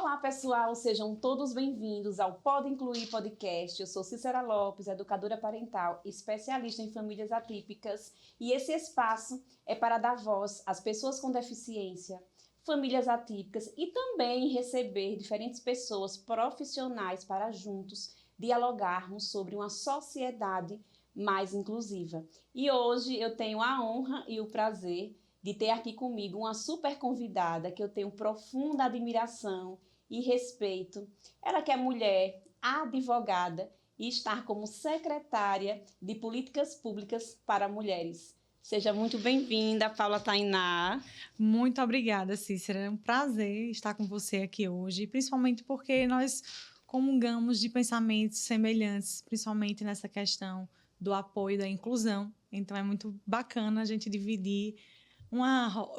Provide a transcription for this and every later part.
Olá, pessoal, sejam todos bem-vindos ao Pode Incluir Podcast. Eu sou Cícera Lopes, educadora parental, especialista em famílias atípicas, e esse espaço é para dar voz às pessoas com deficiência, famílias atípicas e também receber diferentes pessoas profissionais para juntos dialogarmos sobre uma sociedade mais inclusiva. E hoje eu tenho a honra e o prazer de ter aqui comigo uma super convidada que eu tenho profunda admiração e respeito. Ela que é mulher, advogada e está como secretária de Políticas Públicas para Mulheres. Seja muito bem-vinda, Paula Tainá. Muito obrigada, Cícera. É um prazer estar com você aqui hoje, principalmente porque nós comungamos de pensamentos semelhantes, principalmente nessa questão do apoio da inclusão. Então é muito bacana a gente dividir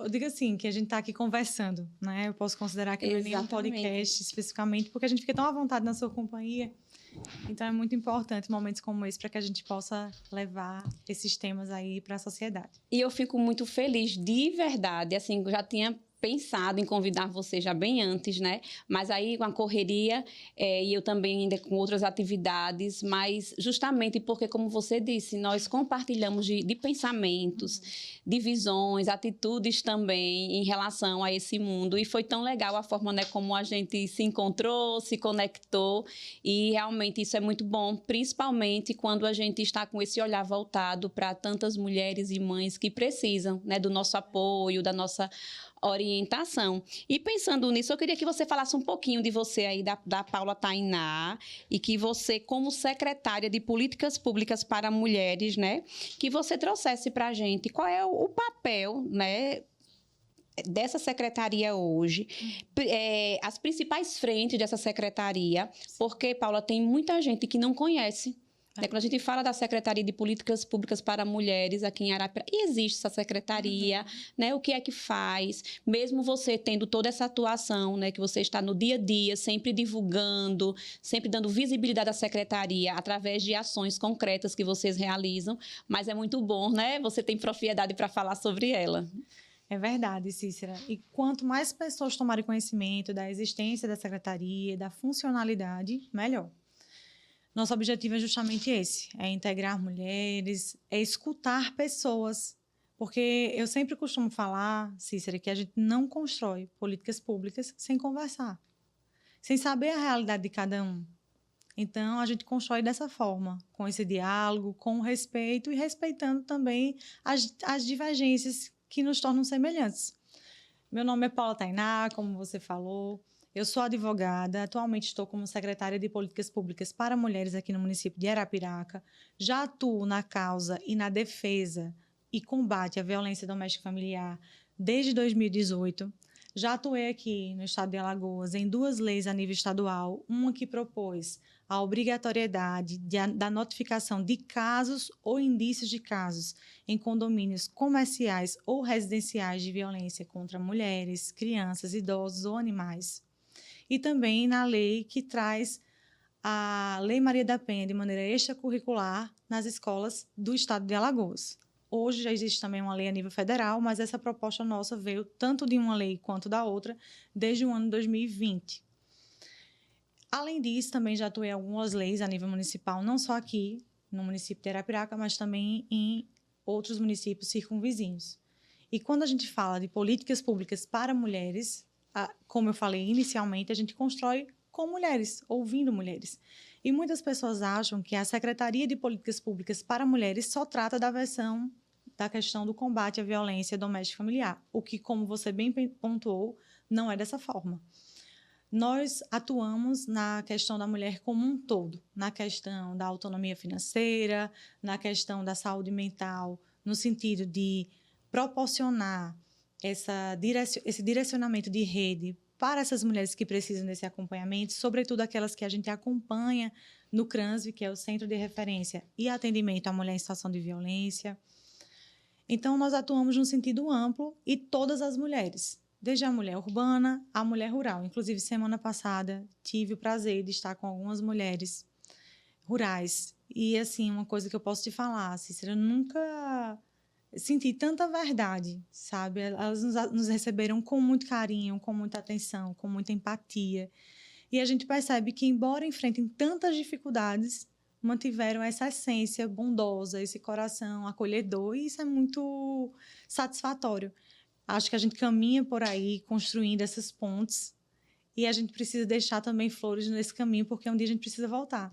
eu digo assim, que a gente está aqui conversando, né? Eu posso considerar que não é nenhum podcast especificamente, porque a gente fica tão à vontade na sua companhia. Então é muito importante momentos como esse para que a gente possa levar esses temas aí para a sociedade. E eu fico muito feliz, de verdade, assim, eu já tinha pensado em convidar você já bem antes, né? Mas aí com a correria e eu também ainda com outras atividades, mas justamente porque, como você disse, nós compartilhamos de pensamentos, de visões, atitudes também em relação a esse mundo, e foi tão legal a forma, né, como a gente se encontrou, se conectou, e realmente isso é muito bom, principalmente quando a gente está com esse olhar voltado para tantas mulheres e mães que precisam, né, do nosso apoio, da nossa orientação. E pensando nisso, eu queria que você falasse um pouquinho de você aí, da Paula Tainá, e que você, como secretária de Políticas Públicas para Mulheres, né, que você trouxesse para a gente qual é o papel, né, dessa secretaria hoje, as principais frentes dessa secretaria, porque, Paula, tem muita gente que não conhece. Quando a gente fala da Secretaria de Políticas Públicas para Mulheres aqui em Arapiraca, existe essa secretaria, né? O que é que faz? Mesmo você tendo toda essa atuação, né, que você está no dia a dia, sempre divulgando, sempre dando visibilidade à secretaria através de ações concretas que vocês realizam, mas é muito bom, né? Você tem propriedade para falar sobre ela. É verdade, Cícera. E quanto mais pessoas tomarem conhecimento da existência da secretaria, da funcionalidade, melhor. Nosso objetivo é justamente esse, é integrar mulheres, é escutar pessoas, porque eu sempre costumo falar, Cícera, que a gente não constrói políticas públicas sem conversar, sem saber a realidade de cada um. Então, a gente constrói dessa forma, com esse diálogo, com respeito e respeitando também as divergências que nos tornam semelhantes. Meu nome é Paula Tainá, como você falou. Eu sou advogada, atualmente estou como secretária de Políticas Públicas para Mulheres aqui no município de Arapiraca. Já atuo na causa e na defesa e combate à violência doméstica familiar desde 2018. Já atuei aqui no estado de Alagoas em 2 leis a nível estadual, uma que propôs a obrigatoriedade da notificação de casos ou indícios de casos em condomínios comerciais ou residenciais de violência contra mulheres, crianças, idosos ou animais. E também na lei que traz a Lei Maria da Penha de maneira extracurricular nas escolas do estado de Alagoas. Hoje já existe também uma lei a nível federal, mas essa proposta nossa veio tanto de uma lei quanto da outra desde o ano 2020. Além disso, também já atuei em algumas leis a nível municipal, não só aqui no município de Arapiraca, mas também em outros municípios circunvizinhos. E quando a gente fala de políticas públicas para mulheres, como eu falei inicialmente, a gente constrói com mulheres, ouvindo mulheres. E muitas pessoas acham que a Secretaria de Políticas Públicas para Mulheres só trata da versão da questão do combate à violência doméstica e familiar, o que, como você bem pontuou, não é dessa forma. Nós atuamos na questão da mulher como um todo, na questão da autonomia financeira, na questão da saúde mental, no sentido de proporcionar esse direcionamento de rede para essas mulheres que precisam desse acompanhamento, sobretudo aquelas que a gente acompanha no CRANSV, que é o Centro de Referência e Atendimento à Mulher em Situação de Violência. Então, nós atuamos num sentido amplo e todas as mulheres, desde a mulher urbana à mulher rural. Inclusive, semana passada, tive o prazer de estar com algumas mulheres rurais. E, assim, uma coisa que eu posso te falar, Cícera, eu nunca senti tanta verdade, sabe? Elas nos receberam com muito carinho, com muita atenção, com muita empatia. E a gente percebe que, embora enfrentem tantas dificuldades, mantiveram essa essência bondosa, esse coração acolhedor, e isso é muito satisfatório. Acho que a gente caminha por aí construindo essas pontes e a gente precisa deixar também flores nesse caminho, porque um dia a gente precisa voltar.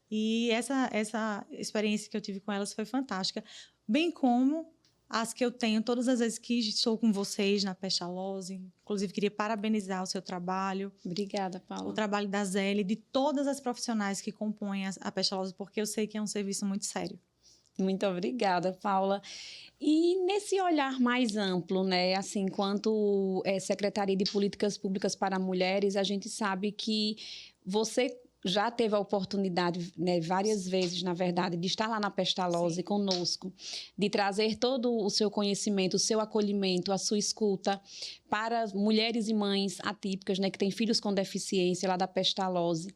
E essa experiência que eu tive com elas foi fantástica, bem como as que eu tenho todas as vezes que estou com vocês na Pestalozzi. Inclusive, queria parabenizar o seu trabalho. Obrigada, Paula. O trabalho da Zélia e de todas as profissionais que compõem a Pestalozzi, porque eu sei que é um serviço muito sério. Muito obrigada, Paula. E nesse olhar mais amplo, né, assim, enquanto Secretaria de Políticas Públicas para Mulheres, a gente sabe que você já teve a oportunidade, né, várias vezes, na verdade, de estar lá na Pestalozzi conosco, de trazer todo o seu conhecimento, o seu acolhimento, a sua escuta para mulheres e mães atípicas, né, que têm filhos com deficiência lá da Pestalozzi.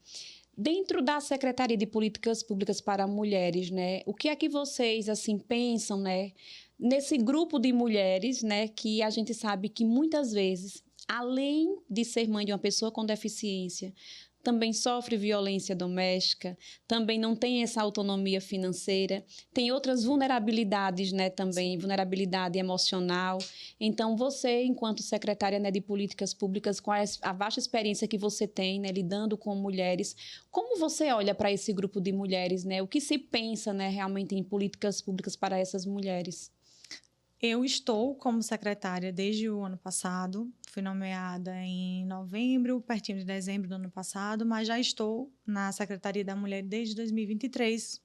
Dentro da Secretaria de Políticas Públicas para Mulheres, né, o que é que vocês assim pensam, né, nesse grupo de mulheres, né, que a gente sabe que muitas vezes, além de ser mãe de uma pessoa com deficiência, também sofre violência doméstica, também não tem essa autonomia financeira, tem outras vulnerabilidades, né, também, vulnerabilidade emocional. Então, você, enquanto secretária, né, de Políticas Públicas, com a vasta experiência que você tem, né, lidando com mulheres, como você olha para esse grupo de mulheres, né? O que se pensa, né, realmente em políticas públicas para essas mulheres? Eu estou como secretária desde o ano passado, fui nomeada em novembro, pertinho de dezembro do ano passado, mas já estou na Secretaria da Mulher desde 2023,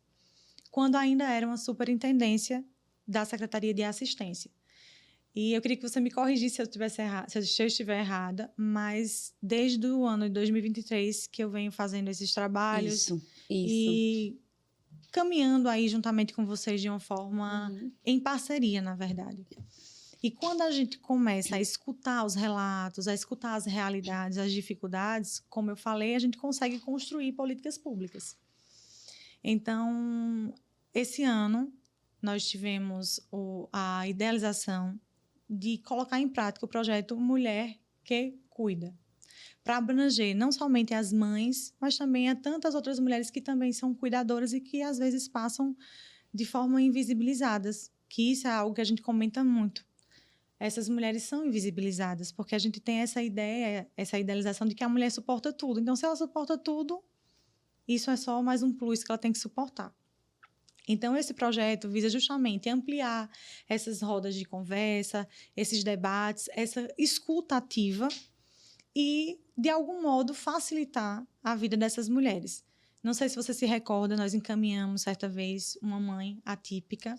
quando ainda era uma superintendência da Secretaria de Assistência. E eu queria que você me corrigisse se eu estiver errada, mas desde o ano de 2023 que eu venho fazendo esses trabalhos Isso. e caminhando aí juntamente com vocês de uma forma em parceria, na verdade. E quando a gente começa a escutar os relatos, a escutar as realidades, as dificuldades, como eu falei, a gente consegue construir políticas públicas. Então, esse ano, nós tivemos a idealização de colocar em prática o projeto Mulher que Cuida, para abranger não somente as mães, mas também a tantas outras mulheres que também são cuidadoras e que às vezes passam de forma invisibilizadas, que isso é algo que a gente comenta muito. Essas mulheres são invisibilizadas, porque a gente tem essa ideia, essa idealização de que a mulher suporta tudo. Então, se ela suporta tudo, isso é só mais um plus que ela tem que suportar. Então, esse projeto visa justamente ampliar essas rodas de conversa, esses debates, essa escuta ativa e, de algum modo, facilitar a vida dessas mulheres. Não sei se você se recorda, nós encaminhamos, certa vez, uma mãe atípica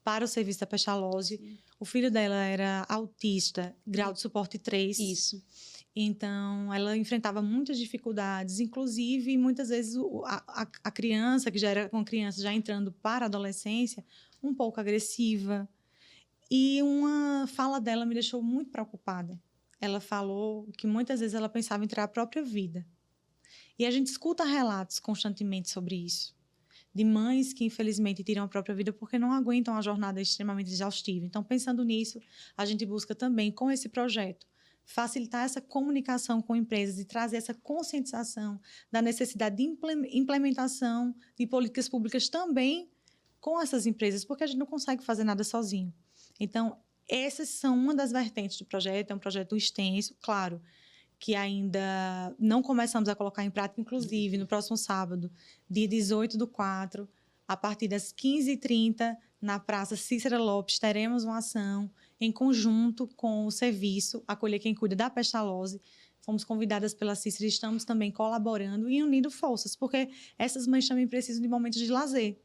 para o serviço da Pestalozzi. O filho dela era autista, grau de suporte 3. Isso. Então, ela enfrentava muitas dificuldades, inclusive, muitas vezes, a criança, que já era uma criança já entrando para a adolescência, um pouco agressiva. E uma fala dela me deixou muito preocupada. Ela falou que muitas vezes ela pensava em tirar a própria vida. E a gente escuta relatos constantemente sobre isso, de mães que, infelizmente, tiram a própria vida porque não aguentam a jornada extremamente exaustiva. Então, pensando nisso, a gente busca também, com esse projeto, facilitar essa comunicação com empresas e trazer essa conscientização da necessidade de implementação de políticas públicas também com essas empresas, porque a gente não consegue fazer nada sozinho. Então, essas são uma das vertentes do projeto, é um projeto extenso, claro, que ainda não começamos a colocar em prática, inclusive, no próximo sábado, dia 18/4, a partir das 15h30, na Praça Cícera Lopes, teremos uma ação em conjunto com o serviço Acolher Quem Cuida da Pestalozzi. Fomos convidadas pela Cícera e estamos também colaborando e unindo forças, porque essas mães também precisam de momentos de lazer.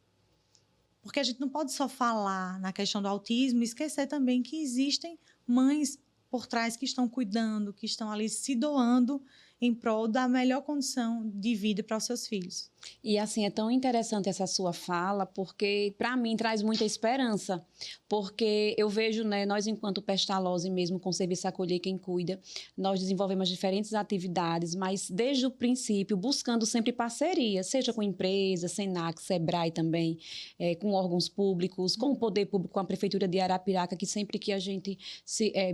Porque a gente não pode só falar na questão do autismo e esquecer também que existem mães por trás que estão cuidando, que estão ali se doando em prol da melhor condição de vida para os seus filhos. E assim, é tão interessante essa sua fala, porque para mim traz muita esperança, porque eu vejo, né, nós enquanto Pestalozzi mesmo, com o Serviço Acolher Quem Cuida, nós desenvolvemos diferentes atividades, mas desde o princípio buscando sempre parceria, seja com empresas, Senac, Sebrae também, com órgãos públicos, com o poder público, com a Prefeitura de Arapiraca, que sempre que a gente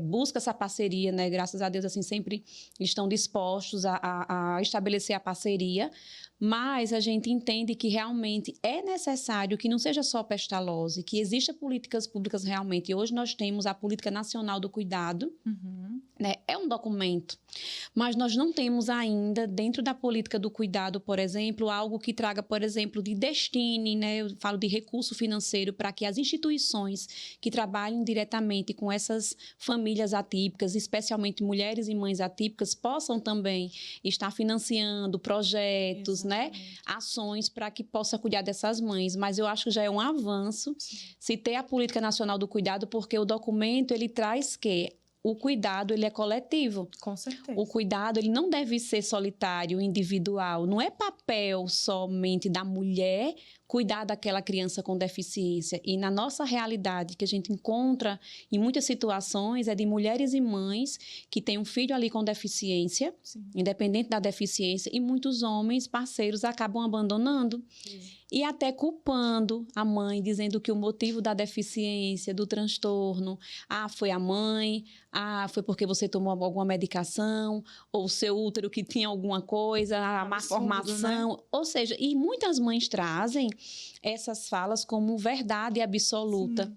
busca essa parceria, né, graças a Deus, assim, sempre estão dispostos a estabelecer a parceria, mas a gente entende que realmente é necessário que não seja só Pestalozzi, que existam políticas públicas realmente. E hoje nós temos a Política Nacional do Cuidado, né? É um documento, mas nós não temos ainda, dentro da política do cuidado, por exemplo, algo que traga, por exemplo, de destine, né? Eu falo de recurso financeiro para que as instituições que trabalhem diretamente com essas famílias atípicas, especialmente mulheres e mães atípicas, possam também estar financiando projetos, né? Ações para que possa cuidar dessas mães. Mas eu acho que já é um avanço se ter a Política Nacional do Cuidado, porque o documento ele traz que o cuidado ele é coletivo. Com certeza. O cuidado ele não deve ser solitário, individual. Não é papel somente da mulher cuidar daquela criança com deficiência. E na nossa realidade, que a gente encontra em muitas situações, é de mulheres e mães que têm um filho ali com deficiência, independente da deficiência, e muitos homens, parceiros, acabam abandonando. E até culpando a mãe, dizendo que o motivo da deficiência, do transtorno, foi a mãe, foi porque você tomou alguma medicação, ou o seu útero que tinha alguma coisa, a má formação. Né? Ou seja, e muitas mães trazem essas falas como verdade absoluta. Sim.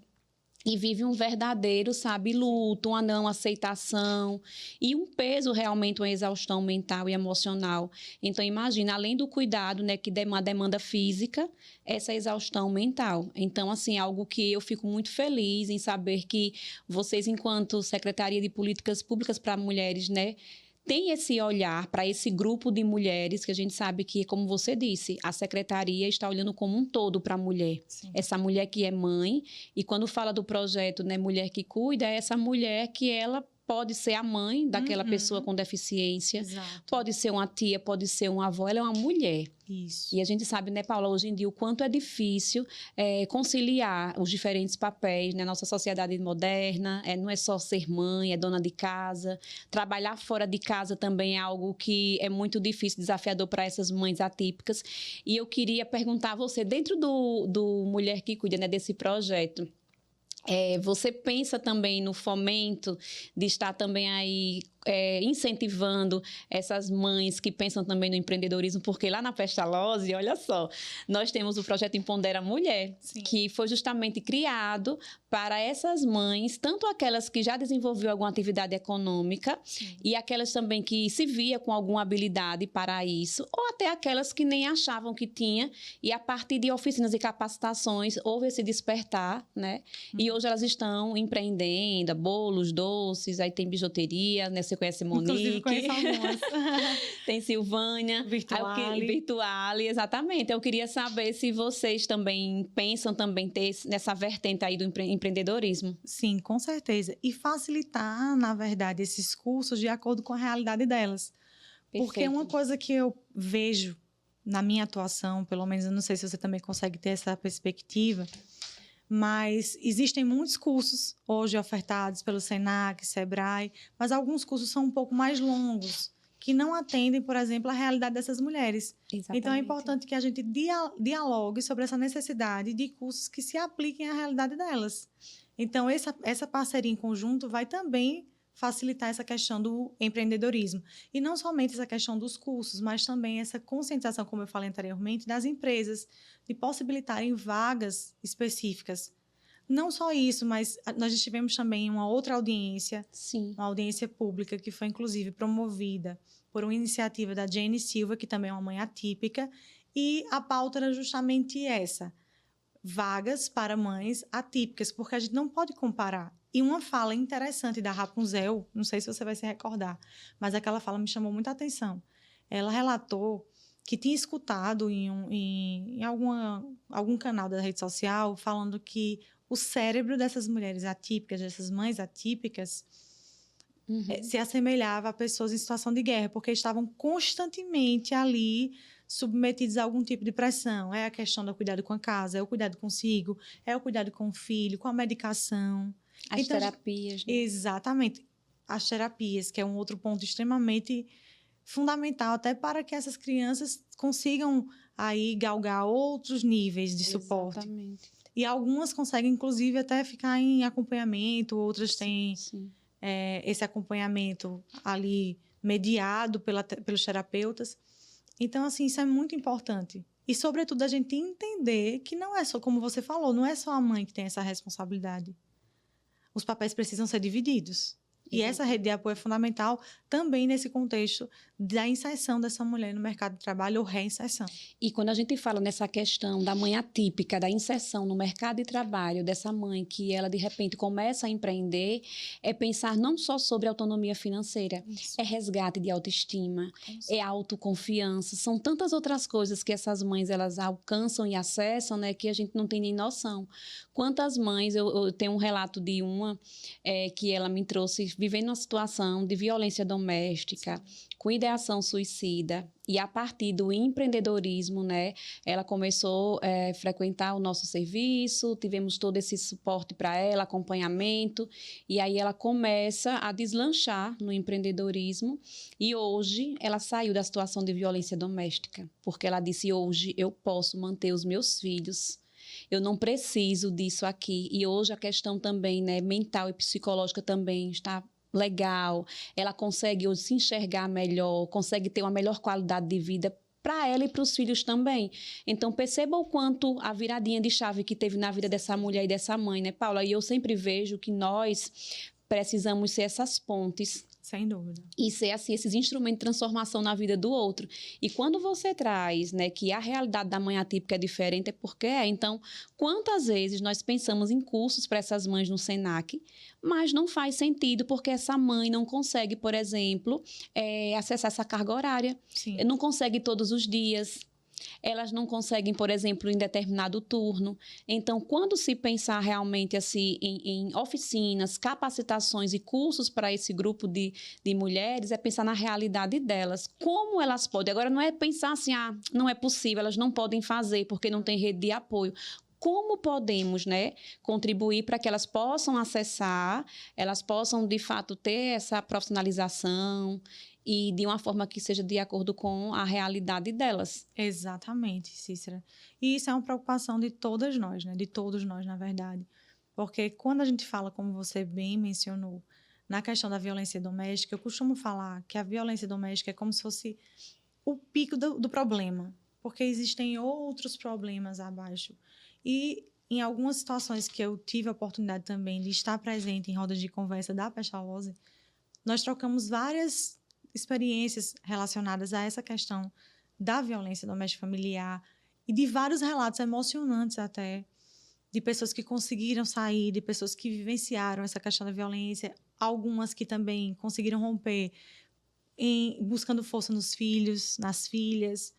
E vive um verdadeiro, luto, uma não aceitação e um peso realmente, uma exaustão mental e emocional. Então, imagina, além do cuidado, né, que uma demanda física, essa exaustão mental. Então, assim, algo que eu fico muito feliz em saber que vocês, enquanto Secretaria de Políticas Públicas para Mulheres, né, tem esse olhar para esse grupo de mulheres que a gente sabe que, como você disse, a secretaria está olhando como um todo para a mulher. Sim. Essa mulher que é mãe, e quando fala do projeto, né, Mulher que Cuida, é essa mulher que ela pode ser a mãe daquela pessoa com deficiência, Exato. Pode ser uma tia, pode ser uma avó, ela é uma mulher. Isso. E a gente sabe, né, Paula, hoje em dia, o quanto é difícil conciliar os diferentes papéis na nossa sociedade moderna. Não é só ser mãe, é dona de casa. Trabalhar fora de casa também é algo que é muito difícil, desafiador para essas mães atípicas. E eu queria perguntar a você, dentro do Mulher que Cuida, né, desse projeto, você pensa também no fomento de estar também aí incentivando essas mães que pensam também no empreendedorismo, porque lá na Pestalozzi, olha só, nós temos o projeto Empodera Mulher, Sim. que foi justamente criado para essas mães, tanto aquelas que já desenvolveram alguma atividade econômica Sim. e aquelas também que se via com alguma habilidade para isso, ou até aquelas que nem achavam que tinha, e a partir de oficinas e capacitações houve esse despertar, né? E hoje elas estão empreendendo, bolos, doces, aí tem bijuteria, né? Você conhece Monique. Inclusive conheço algumas. Tem Silvânia. Virtuale, exatamente. Eu queria saber se vocês também pensam também ter nessa vertente aí do empreendedorismo. Sim, com certeza. E facilitar, na verdade, esses cursos de acordo com a realidade delas. Perfeito. Porque uma coisa que eu vejo na minha atuação, pelo menos eu não sei se você também consegue ter essa perspectiva, mas existem muitos cursos hoje ofertados pelo Senac, Sebrae, mas alguns cursos são um pouco mais longos, que não atendem, por exemplo, a realidade dessas mulheres. Exatamente. Então, é importante que a gente dialogue sobre essa necessidade de cursos que se apliquem à realidade delas. Então, essa parceria em conjunto vai também facilitar essa questão do empreendedorismo. E não somente essa questão dos cursos, mas também essa conscientização, como eu falei anteriormente, das empresas, de possibilitarem vagas específicas. Não só isso, mas nós tivemos também uma outra audiência, Sim. uma audiência pública, que foi inclusive promovida por uma iniciativa da Jane Silva, que também é uma mãe atípica, e a pauta era justamente essa: vagas para mães atípicas, porque a gente não pode comparar. E uma fala interessante da Rapunzel, não sei se você vai se recordar, mas aquela fala me chamou muita atenção. Ela relatou que tinha escutado em algum canal da rede social falando que o cérebro dessas mulheres atípicas, dessas mães atípicas, se assemelhava a pessoas em situação de guerra, porque estavam constantemente ali submetidos a algum tipo de pressão. É a questão do cuidado com a casa, é o cuidado consigo, é o cuidado com o filho, com a medicação. As terapias, né? Exatamente. As terapias, que é um outro ponto extremamente fundamental, até para que essas crianças consigam aí galgar outros níveis de suporte. Exatamente. E algumas conseguem, inclusive, até ficar em acompanhamento, outras têm Sim. esse acompanhamento ali mediado pelos terapeutas. Então, assim, isso é muito importante. E, sobretudo, a gente entender que não é só, como você falou, não é só a mãe que tem essa responsabilidade. Os papéis precisam ser divididos. E essa rede de apoio é fundamental também nesse contexto da inserção dessa mulher no mercado de trabalho ou reinserção. E quando a gente fala nessa questão da mãe atípica, da inserção no mercado de trabalho, dessa mãe que ela, de repente, começa a empreender, é pensar não só sobre autonomia financeira, é resgate de autoestima, é autoconfiança, são tantas outras coisas que essas mães elas alcançam e acessam, né, que a gente não tem nem noção. Quantas mães, eu tenho um relato de uma que ela me trouxe vivendo uma situação de violência doméstica, com ideação suicida, e a partir do empreendedorismo, né, ela começou a frequentar o nosso serviço, tivemos todo esse suporte para ela, acompanhamento, e aí ela começa a deslanchar no empreendedorismo, e hoje ela saiu da situação de violência doméstica, porque ela disse, hoje eu posso manter os meus filhos, eu não preciso disso aqui. E hoje a questão também, né, mental e psicológica também está legal. Ela consegue hoje se enxergar melhor, consegue ter uma melhor qualidade de vida para ela e para os filhos também. Então, perceba o quanto a viradinha de chave que teve na vida dessa mulher e dessa mãe, né, Paula? E eu sempre vejo que nós precisamos ser essas pontes. Sem dúvida. E ser assim, esses instrumentos de transformação na vida do outro. E quando você traz, né, que a realidade da mãe atípica é diferente, é porque é. Então, quantas vezes nós pensamos em cursos para essas mães no SENAC, mas não faz sentido porque essa mãe não consegue, por exemplo, acessar essa carga horária. Sim. Não consegue todos os dias. Elas não conseguem, por exemplo, em determinado turno. Então, quando se pensar realmente assim, em oficinas, capacitações e cursos para esse grupo de mulheres, é pensar na realidade delas. Como elas podem? Agora, não é pensar assim, não é possível, elas não podem fazer porque não tem rede de apoio. Como podemos, né, contribuir para que elas possam acessar, elas possam, de fato, ter essa profissionalização e de uma forma que seja de acordo com a realidade delas. Exatamente, Cícera. E isso é uma preocupação de todas nós, né? De todos nós, na verdade. Porque quando a gente fala, como você bem mencionou, na questão da violência doméstica, eu costumo falar que a violência doméstica é como se fosse o pico do problema, porque existem outros problemas abaixo. E em algumas situações que eu tive a oportunidade também de estar presente em rodas de conversa da Pestalozzi, nós trocamos várias experiências relacionadas a essa questão da violência doméstica familiar e de vários relatos emocionantes até, de pessoas que conseguiram sair, de pessoas que vivenciaram essa questão da violência, algumas que também conseguiram romper buscando força nos filhos, nas filhas.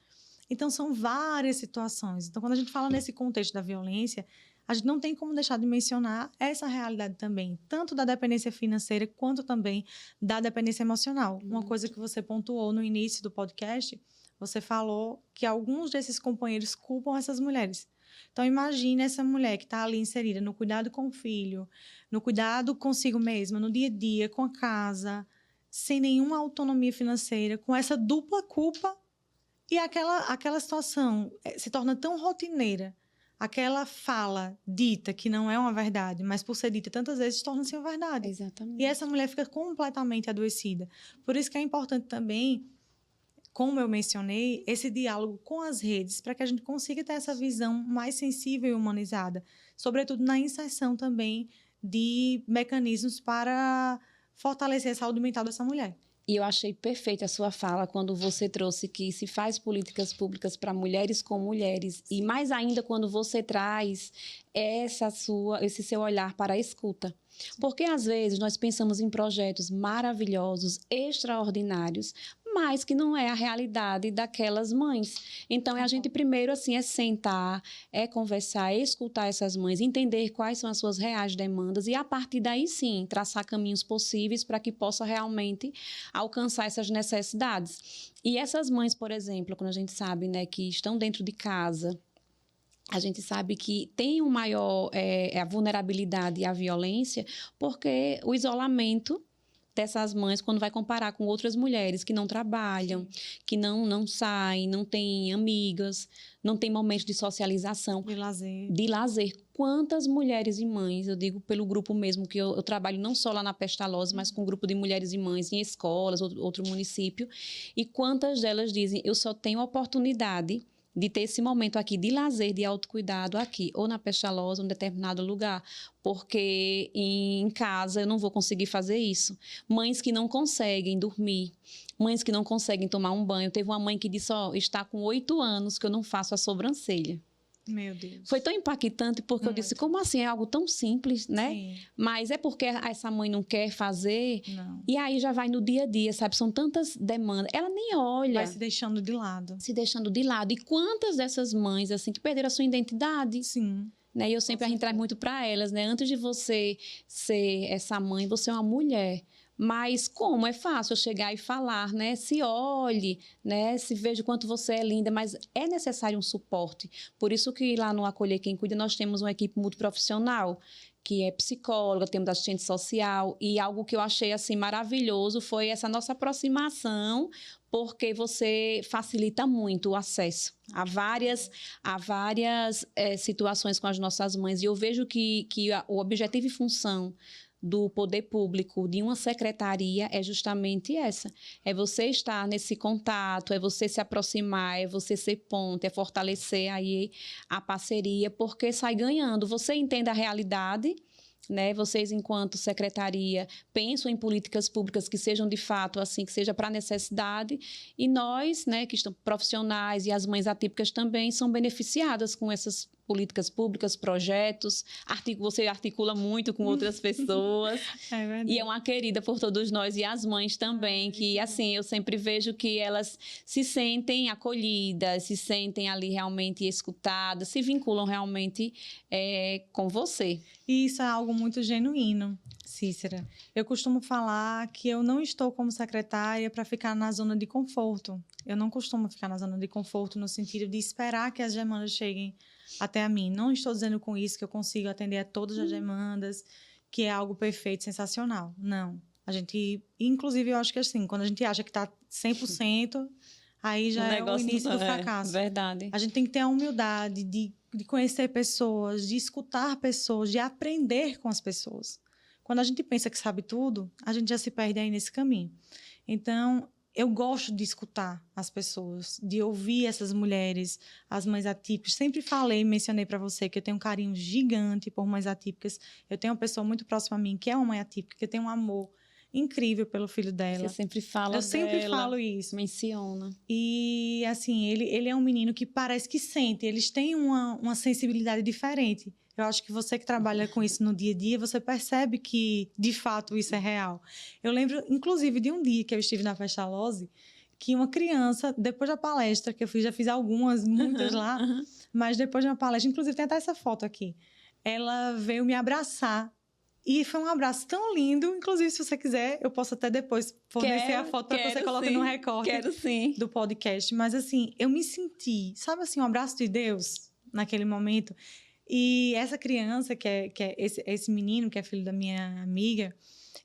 Então, são várias situações. Então, quando a gente fala nesse contexto da violência, a gente não tem como deixar de mencionar essa realidade também, tanto da dependência financeira quanto também da dependência emocional. Uma coisa que você pontuou no início do podcast, você falou que alguns desses companheiros culpam essas mulheres. Então, imagine essa mulher que está ali inserida no cuidado com o filho, no cuidado consigo mesma, no dia a dia, com a casa, sem nenhuma autonomia financeira, com essa dupla culpa, e aquela situação se torna tão rotineira. Aquela fala dita que não é uma verdade, mas por ser dita tantas vezes, torna-se uma verdade. Exatamente. E essa mulher fica completamente adoecida. Por isso que é importante também, como eu mencionei, esse diálogo com as redes, para que a gente consiga ter essa visão mais sensível e humanizada, sobretudo na inserção também de mecanismos para fortalecer a saúde mental dessa mulher. E eu achei perfeita a sua fala quando você trouxe que se faz políticas públicas para mulheres com mulheres. E mais ainda quando você traz esse seu olhar para a escuta. Porque às vezes nós pensamos em projetos maravilhosos, extraordinários, mas que não é a realidade daquelas mães. Então, a gente primeiro, assim, é sentar, é conversar, é escutar essas mães, entender quais são as suas reais demandas e, a partir daí, sim, traçar caminhos possíveis para que possa realmente alcançar essas necessidades. E essas mães, por exemplo, quando a gente sabe, né, que estão dentro de casa, a gente sabe que tem um maior a vulnerabilidade e a violência, porque o isolamento dessas mães, quando vai comparar com outras mulheres que não trabalham, que não saem, não têm amigas, não têm momentos de socialização. De lazer. Quantas mulheres e mães, eu digo pelo grupo mesmo, que eu trabalho não só lá na Pestalozzi, mas com um grupo de mulheres e mães em escolas, outro município, e quantas delas dizem, eu só tenho oportunidade de ter esse momento aqui de lazer, de autocuidado aqui, ou na Pestalozzi, ou em determinado lugar, porque em casa eu não vou conseguir fazer isso. Mães que não conseguem dormir, mães que não conseguem tomar um banho. Teve uma mãe que disse, está com 8 anos que eu não faço a sobrancelha. Meu Deus. Foi tão impactante porque eu disse, como assim? É algo tão simples, né? Sim. Mas é porque essa mãe não quer fazer. Não. E aí já vai no dia a dia, sabe? São tantas demandas. Ela nem olha. Vai se deixando de lado. Se deixando de lado. E quantas dessas mães, assim, que perderam a sua identidade? Sim. Né? E eu sempre, a gente traz muito para elas, né? Antes de você ser essa mãe, você é uma mulher. Mas como é fácil eu chegar e falar, né? Se olhe, né? Se veja o quanto você é linda, mas é necessário um suporte. Por isso que lá no Acolher Quem Cuida nós temos uma equipe multiprofissional, que é psicóloga, temos assistente social, e algo que eu achei assim maravilhoso foi essa nossa aproximação, porque você facilita muito o acesso a várias situações com as nossas mães. E eu vejo que o objetivo e função do poder público, de uma secretaria, é justamente essa. É você estar nesse contato, é você se aproximar, é você ser ponte, é fortalecer aí a parceria, porque sai ganhando. Você entende a realidade, né? Vocês, enquanto secretaria, pensam em políticas públicas que sejam de fato assim, que seja para necessidade, e nós, né, que estamos profissionais e as mães atípicas também são beneficiadas com essas políticas públicas, projetos, você articula muito com outras pessoas. É verdade. E é uma querida por todos nós, e as mães também, que assim, eu sempre vejo que elas se sentem acolhidas, se sentem ali realmente escutadas, se vinculam realmente com você. E isso é algo muito genuíno, Cícera. Eu costumo falar que eu não estou como secretária para ficar na zona de conforto. Eu não costumo ficar na zona de conforto no sentido de esperar que as demandas cheguem até a mim. Não estou dizendo com isso que eu consigo atender a todas as demandas, que é algo perfeito, sensacional. Não. A gente, inclusive, eu acho que assim, quando a gente acha que está 100%, aí já é o início do fracasso. Verdade. A gente tem que ter a humildade de conhecer pessoas, de escutar pessoas, de aprender com as pessoas. Quando a gente pensa que sabe tudo, a gente já se perde aí nesse caminho. Então, eu gosto de escutar as pessoas, de ouvir essas mulheres, as mães atípicas. Sempre falei, mencionei para você que eu tenho um carinho gigante por mães atípicas. Eu tenho uma pessoa muito próxima a mim que é uma mãe atípica, que tem um amor incrível pelo filho dela. Você sempre fala Eu sempre dela, falo isso. menciona. E, assim, ele é um menino que parece que sente. Eles têm uma sensibilidade diferente. Eu acho que você que trabalha com isso no dia a dia, você percebe que, de fato, isso é real. Eu lembro, inclusive, de um dia que eu estive na Pestalozzi, que uma criança, depois da palestra, que eu fiz, já fiz algumas, muitas lá, mas depois de uma palestra, inclusive tem até essa foto aqui, ela veio me abraçar. E foi um abraço tão lindo. Inclusive, se você quiser, eu posso até depois fornecer a foto para que você coloque no recorte do podcast. Mas, assim, eu me senti, sabe assim, um abraço de Deus naquele momento. E essa criança, que é esse menino, que é filho da minha amiga,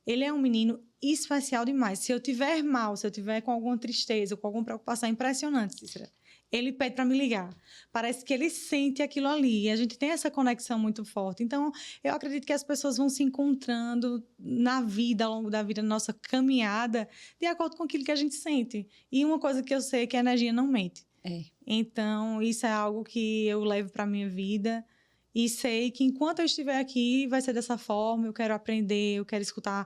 ele é um menino especial demais. Se eu tiver mal, se eu tiver com alguma tristeza, com alguma preocupação, é impressionante, Cícera. Ele pede para me ligar. Parece que ele sente aquilo ali. E a gente tem essa conexão muito forte. Então, eu acredito que as pessoas vão se encontrando na vida, ao longo da vida, na nossa caminhada, de acordo com aquilo que a gente sente. E uma coisa que eu sei é que a energia não mente. Então, isso é algo que eu levo para a minha vida. E sei que enquanto eu estiver aqui, vai ser dessa forma. Eu quero aprender, eu quero escutar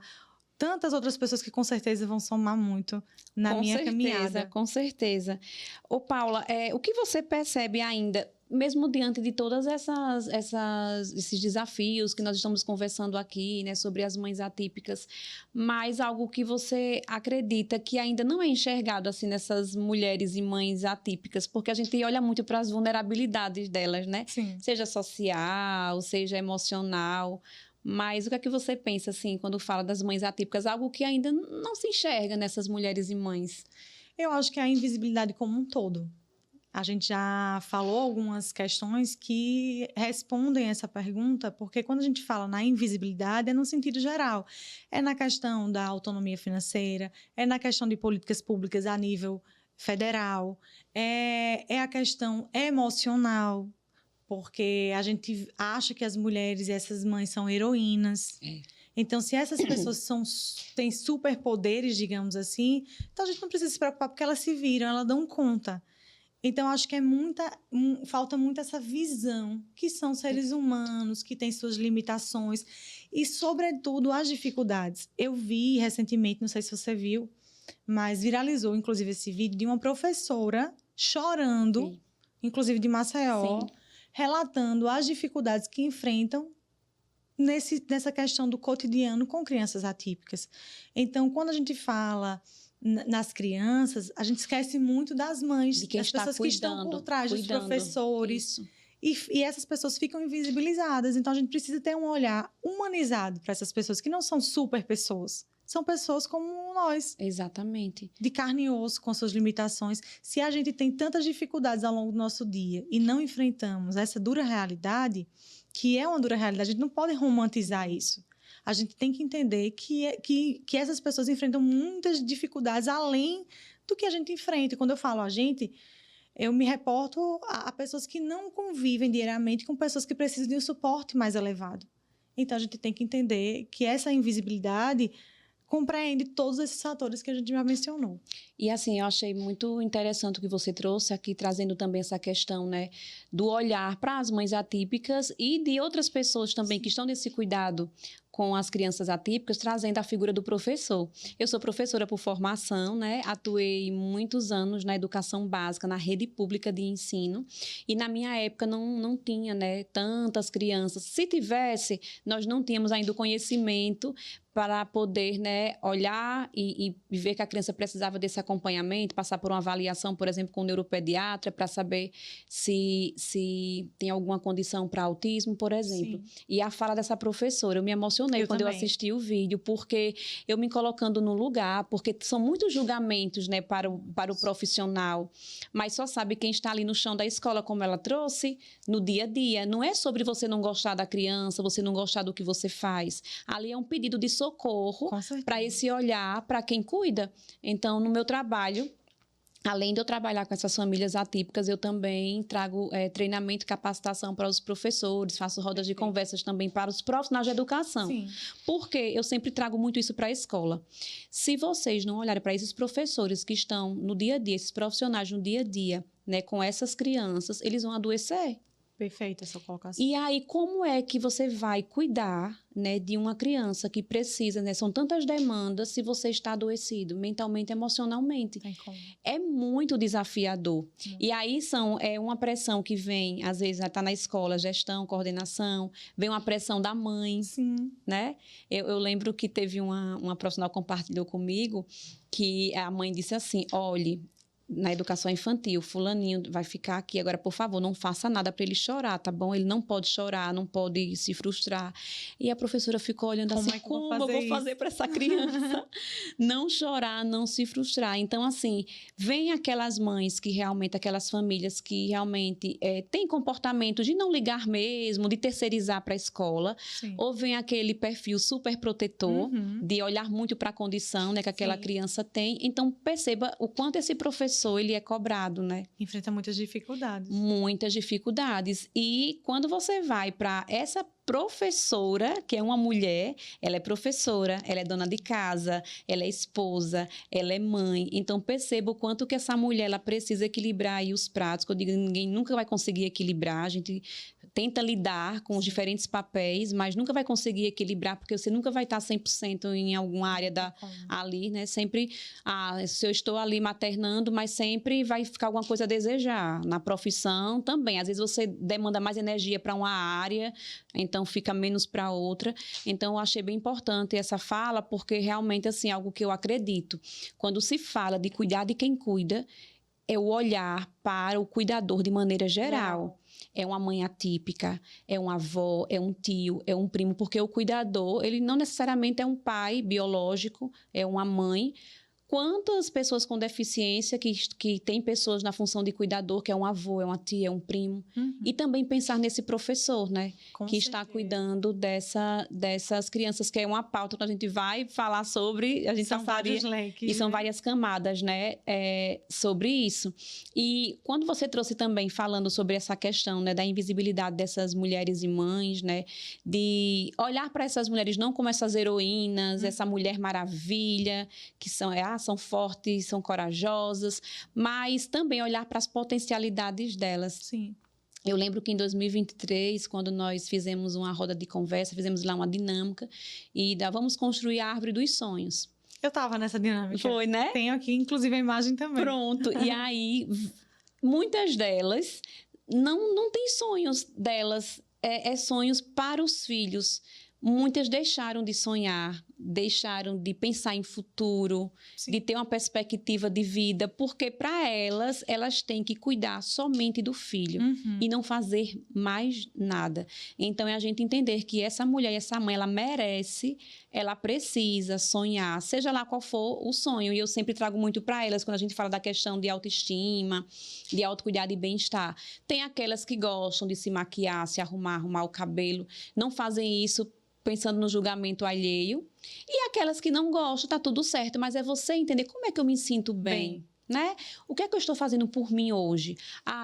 tantas outras pessoas que com certeza vão somar muito na minha caminhada. Com certeza. Ô, Paula, o que você percebe ainda mesmo diante de todas esses desafios que nós estamos conversando aqui, né, sobre as mães atípicas, mas algo que você acredita que ainda não é enxergado assim nessas mulheres e mães atípicas, porque a gente olha muito para as vulnerabilidades delas, né? Sim. Seja social, seja emocional. Mas o que é que você pensa, assim, quando fala das mães atípicas? Algo que ainda não se enxerga nessas mulheres e mães. Eu acho que é a invisibilidade como um todo. A gente já falou algumas questões que respondem essa pergunta, porque quando a gente fala na invisibilidade é no sentido geral. É na questão da autonomia financeira, é na questão de políticas públicas a nível federal, é a questão emocional, porque a gente acha que as mulheres e essas mães são heroínas. É. Então, se essas pessoas têm superpoderes, digamos assim, então a gente não precisa se preocupar porque elas se viram, elas dão conta. Então, acho que falta muito essa visão que são seres humanos, que têm suas limitações e, sobretudo, as dificuldades. Eu vi recentemente, não sei se você viu, mas viralizou, inclusive, esse vídeo de uma professora chorando, Sim. inclusive de Maceió, Sim. relatando as dificuldades que enfrentam nessa questão do cotidiano com crianças atípicas. Então, quando a gente fala nas crianças, a gente esquece muito das mães, De quem das está pessoas que estão por trás, dos cuidando. professores. Isso. E essas pessoas ficam invisibilizadas. Então, a gente precisa ter um olhar humanizado para essas pessoas, que não são super pessoas. São pessoas como nós. Exatamente. De carne e osso, com suas limitações. Se a gente tem tantas dificuldades ao longo do nosso dia e não enfrentamos essa dura realidade, que é uma dura realidade, a gente não pode romantizar isso. A gente tem que entender que essas pessoas enfrentam muitas dificuldades além do que a gente enfrenta. E quando eu falo a gente, eu me reporto a pessoas que não convivem diariamente com pessoas que precisam de um suporte mais elevado. Então, a gente tem que entender que essa invisibilidade compreende todos esses fatores que a gente já mencionou. E assim, eu achei muito interessante o que você trouxe aqui, trazendo também essa questão, né, do olhar para as mães atípicas e de outras pessoas também que estão nesse cuidado com as crianças atípicas, trazendo a figura do professor. Eu sou professora por formação, né? Atuei muitos anos na educação básica, na rede pública de ensino, e na minha época não tinha, né, tantas crianças. Se tivesse, nós não tínhamos ainda o conhecimento para poder, né, olhar e ver que a criança precisava desse acompanhamento, passar por uma avaliação, por exemplo, com o neuropediatra, para saber se tem alguma condição para autismo, por exemplo. Sim. E a fala dessa professora, eu me emocionei quando eu assisti o vídeo, porque eu me colocando no lugar, porque são muitos julgamentos, né, para o profissional, mas só sabe quem está ali no chão da escola, como ela trouxe, no dia a dia. Não é sobre você não gostar da criança, você não gostar do que você faz. Ali é um pedido de socorro para esse olhar para quem cuida. Então, no meu trabalho, além de eu trabalhar com essas famílias atípicas, eu também trago treinamento e capacitação para os professores, faço rodas de conversas também para os profissionais de educação. Sim. Porque eu sempre trago muito isso para a escola. Se vocês não olharem para esses professores que estão no dia a dia, esses profissionais no dia a dia, né, com essas crianças, eles vão adoecer. Perfeita essa colocação. E aí, como é que você vai cuidar, né, de uma criança que precisa, né? São tantas demandas se você está adoecido, mentalmente, emocionalmente. Tem como. É muito desafiador. E aí é uma pressão que vem, às vezes, está na escola, gestão, coordenação, vem uma pressão da mãe. Sim. Né? Eu lembro que teve uma profissional que compartilhou comigo que a mãe disse assim, olhe, na educação infantil, fulaninho vai ficar aqui agora, por favor, não faça nada para ele chorar, tá bom? Ele não pode chorar, não pode se frustrar. E a professora ficou olhando assim, como eu vou fazer para essa criança não chorar, não se frustrar? Então, assim, vem aquelas mães que realmente, aquelas famílias que realmente têm comportamento de não ligar mesmo, de terceirizar para a escola, Sim. ou vem aquele perfil super protetor, de olhar muito para a condição, né, que aquela criança tem. Então, perceba o quanto esse professor ele é cobrado, né? Enfrenta muitas dificuldades. Muitas dificuldades. E quando você vai para essa professora, que é uma mulher, ela é professora, ela é dona de casa, ela é esposa, ela é mãe. Então, perceba o quanto que essa mulher ela precisa equilibrar aí os pratos. Que eu digo, ninguém nunca vai conseguir equilibrar. A gente tenta lidar com os diferentes papéis, mas nunca vai conseguir equilibrar, porque você nunca vai estar 100% em alguma área ali, né? Sempre, se eu estou ali maternando, mas sempre vai ficar alguma coisa a desejar. Na profissão também. Às vezes você demanda mais energia para uma área, então fica menos para outra. Então, eu achei bem importante essa fala, porque realmente, assim, é algo que eu acredito. Quando se fala de cuidar de quem cuida, é o olhar para o cuidador de maneira geral. É uma mãe atípica, é uma avó, é um tio, é um primo, porque o cuidador, ele não necessariamente é um pai biológico, é uma mãe. Quantas pessoas com deficiência que tem pessoas na função de cuidador, que é um avô, é uma tia, é um primo. E também pensar nesse professor, né? Que está cuidando dessas crianças, que é uma pauta que a gente vai falar sobre. A gente são vários leques, e são várias camadas, né? Sobre isso. E quando você trouxe também, falando sobre essa questão, né, da invisibilidade dessas mulheres e mães, né? De olhar para essas mulheres não como essas heroínas, essa mulher maravilha, que são fortes, são corajosas, mas também olhar para as potencialidades delas. Sim. Eu lembro que em 2023, quando nós fizemos uma roda de conversa, fizemos lá uma dinâmica, e vamos construir a árvore dos sonhos. Eu estava nessa dinâmica. Foi, né? Tenho aqui, inclusive, a imagem também. Pronto. E aí, muitas delas não têm sonhos delas, sonhos para os filhos. Muitas deixaram de sonhar, deixaram de pensar em futuro, Sim. de ter uma perspectiva de vida, porque para elas têm que cuidar somente do filho e não fazer mais nada. Então, é a gente entender que essa mulher e essa mãe, ela merece, ela precisa sonhar, seja lá qual for o sonho. E eu sempre trago muito para elas, quando a gente fala da questão de autoestima, de autocuidado e bem-estar. Tem aquelas que gostam de se maquiar, se arrumar o cabelo, não fazem isso pensando no julgamento alheio. E aquelas que não gostam, tá tudo certo, mas é você entender como é que eu me sinto bem. Né? O que é que eu estou fazendo por mim hoje?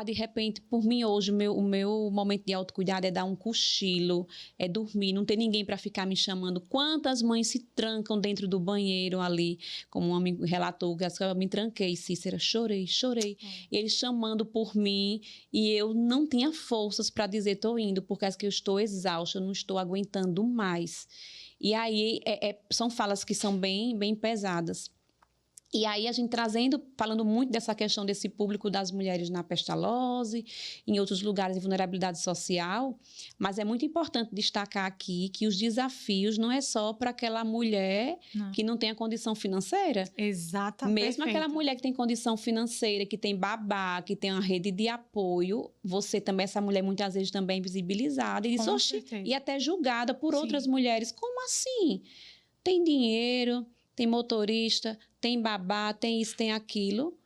De repente, por mim hoje, o meu momento de autocuidado é dar um cochilo, é dormir, não ter ninguém para ficar me chamando. Quantas mães se trancam dentro do banheiro ali, como um amigo relatou, que eu me tranquei, Cícera, chorei. Ele chamando por mim e eu não tinha forças para dizer, estou indo, porque acho que eu estou exausta, eu não estou aguentando mais. E aí, são falas que são bem, bem pesadas. E aí a gente falando muito dessa questão desse público das mulheres na pestalose, em outros lugares de vulnerabilidade social, mas é muito importante destacar aqui que os desafios não é só para aquela mulher que não tem a condição financeira. Exatamente. Mesmo aquela mulher que tem condição financeira, que tem babá, que tem uma rede de apoio, você também, essa mulher muitas vezes também é invisibilizada e diz, e até julgada por outras mulheres. Como assim? Tem dinheiro, tem motorista, tem babá, tem isso, tem aquilo,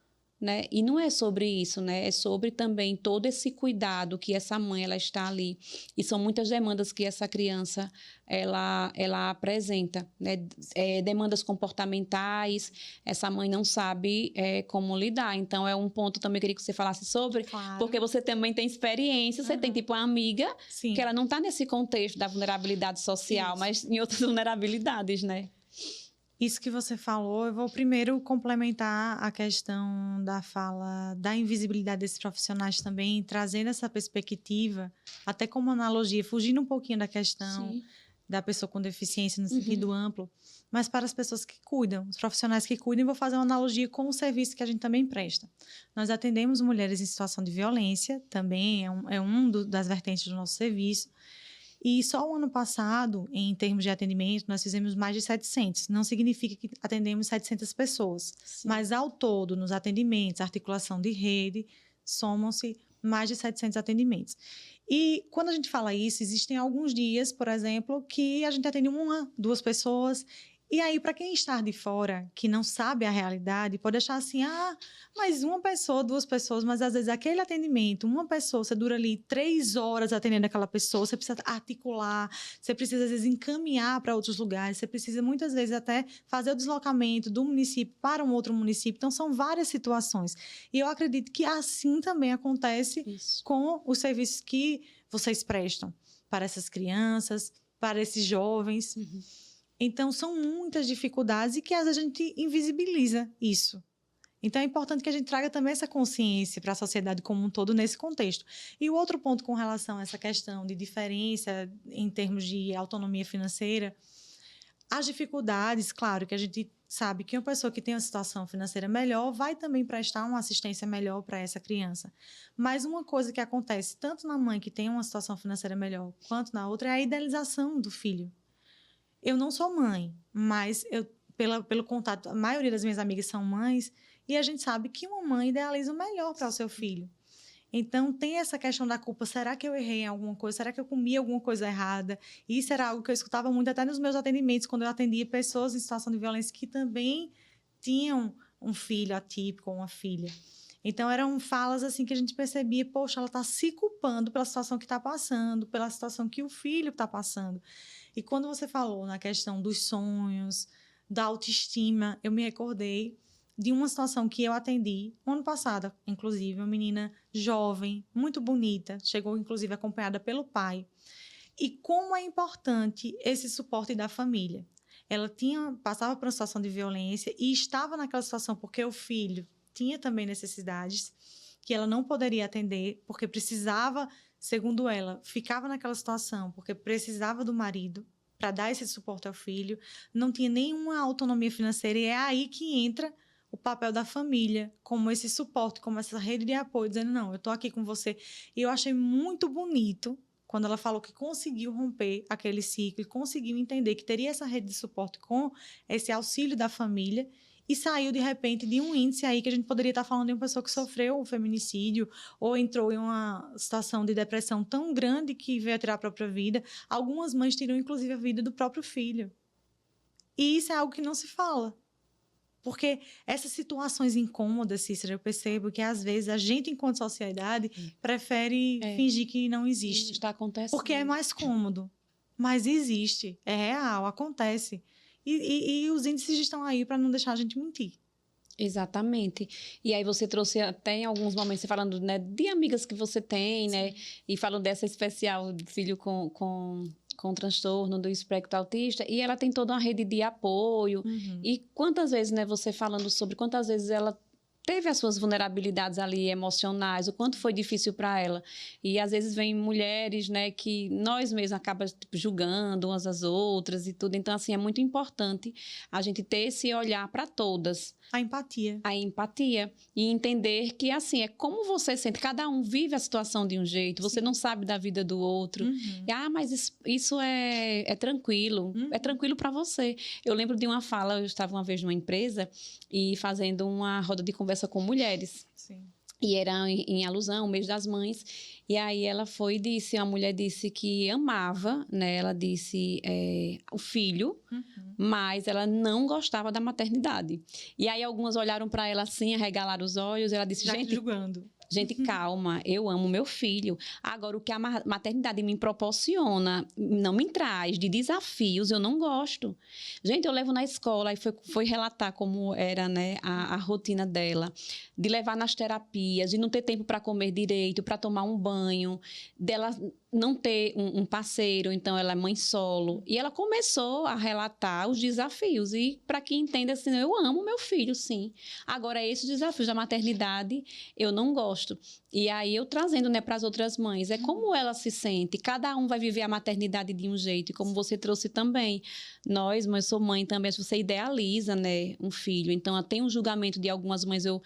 né? E não é sobre isso, né? É sobre também todo esse cuidado que essa mãe, ela está ali. E são muitas demandas que essa criança, ela apresenta, né? Demandas comportamentais, essa mãe não sabe como lidar. Então, é um ponto também que eu queria que você falasse sobre, porque você também tem experiência, você tem tipo uma amiga que ela não está nesse contexto da vulnerabilidade social, mas em outras vulnerabilidades, né? Isso que você falou, eu vou primeiro complementar a questão da fala da invisibilidade desses profissionais também, trazendo essa perspectiva, até como analogia, fugindo um pouquinho da questão da pessoa com deficiência no sentido amplo, mas para as pessoas que cuidam, os profissionais que cuidam, vou fazer uma analogia com o serviço que a gente também presta. Nós atendemos mulheres em situação de violência, também é das vertentes do nosso serviço. E só o ano passado, em termos de atendimento, nós fizemos mais de 700. Não significa que atendemos 700 pessoas. Mas, ao todo, nos atendimentos, articulação de rede, somam-se mais de 700 atendimentos. E, quando a gente fala isso, existem alguns dias, por exemplo, que a gente atende 1, 2 pessoas. E aí, para quem está de fora, que não sabe a realidade, pode achar assim, mas 1 pessoa, 2 pessoas, mas às vezes aquele atendimento, 1 pessoa, você dura ali 3 horas atendendo aquela pessoa, você precisa articular, você precisa às vezes encaminhar para outros lugares, você precisa muitas vezes até fazer o deslocamento do município para um outro município, então são várias situações. E eu acredito que assim também acontece com os serviços que vocês prestam para essas crianças, para esses jovens. Então, são muitas dificuldades e que às vezes a gente invisibiliza isso. Então, é importante que a gente traga também essa consciência para a sociedade como um todo nesse contexto. E o outro ponto com relação a essa questão de diferença em termos de autonomia financeira, as dificuldades, claro, que a gente sabe que uma pessoa que tem uma situação financeira melhor vai também prestar uma assistência melhor para essa criança. Mas uma coisa que acontece tanto na mãe que tem uma situação financeira melhor, quanto na outra, é a idealização do filho. Eu não sou mãe, mas pelo contato, a maioria das minhas amigas são mães, e a gente sabe que uma mãe idealiza o melhor para o seu filho. Então, tem essa questão da culpa. Será que eu errei em alguma coisa? Será que eu comi alguma coisa errada? Isso era algo que eu escutava muito até nos meus atendimentos, quando eu atendia pessoas em situação de violência que também tinham um filho atípico ou uma filha. Então, eram falas assim que a gente percebia, poxa, ela está se culpando pela situação que está passando, pela situação que o filho está passando. E quando você falou na questão dos sonhos, da autoestima, eu me recordei de uma situação que eu atendi ano passado, inclusive, uma menina jovem, muito bonita, chegou inclusive acompanhada pelo pai. E como é importante esse suporte da família. Ela passava por uma situação de violência e estava naquela situação porque o filho tinha também necessidades que ela não poderia atender, porque precisava, segundo ela, ficava naquela situação porque precisava do marido para dar esse suporte ao filho, não tinha nenhuma autonomia financeira, e é aí que entra o papel da família, como esse suporte, como essa rede de apoio, dizendo, não, eu estou aqui com você. E eu achei muito bonito quando ela falou que conseguiu romper aquele ciclo, conseguiu entender que teria essa rede de suporte com esse auxílio da família, e saiu, de repente, de um índice aí que a gente poderia estar falando de uma pessoa que sofreu um feminicídio ou entrou em uma situação de depressão tão grande que veio a tirar a própria vida. Algumas mães tiram, inclusive, a vida do próprio filho. E isso é algo que não se fala. Porque essas situações incômodas, Cícera, eu percebo que, às vezes, a gente, enquanto sociedade, prefere fingir que não existe. Está acontecendo. Porque é mais cômodo. Mas existe, é real, acontece. E os índices estão aí para não deixar a gente mentir. Exatamente. E aí você trouxe até em alguns momentos, você falando, né, de amigas que você tem, né? E falando dessa especial de filho com transtorno do espectro autista, e ela tem toda uma rede de apoio. E quantas vezes, né, você falando sobre quantas vezes ela teve as suas vulnerabilidades ali emocionais, o quanto foi difícil para ela. E às vezes vem mulheres, né, que nós mesmos acabamos julgando umas às outras e tudo. Então, assim, é muito importante a gente ter esse olhar para todas. A empatia. A empatia. E entender que, assim, é como você sente. Cada um vive a situação de um jeito. Você não sabe da vida do outro. E, mas isso é tranquilo. É tranquilo para você. Eu lembro de uma fala, eu estava uma vez numa empresa e fazendo uma roda de conversa com mulheres. Sim. E era em alusão ao mês das mães. E aí ela foi e disse, a mulher disse que amava, né? Ela disse o filho, mas ela não gostava da maternidade. E aí algumas olharam para ela assim, arregalaram os olhos, ela disse, Já gente, julgando. Gente, calma, eu amo meu filho. Agora, o que a maternidade me proporciona, não me traz de desafios, eu não gosto. Gente, eu levo na escola, e foi relatar como era, né, a rotina dela, de levar nas terapias, de não ter tempo para comer direito, para tomar um banho, dela não ter um parceiro, então ela é mãe solo. E ela começou a relatar os desafios. E, para quem entende assim, eu amo meu filho, sim. Agora, esses desafios da maternidade, eu não gosto. E aí, eu trazendo, né, para as outras mães, é como ela se sente. Cada um vai viver a maternidade de um jeito. E como você trouxe também, nós, mas eu sou mãe também, se você idealiza, né, um filho. Então, tem um julgamento de algumas mães, eu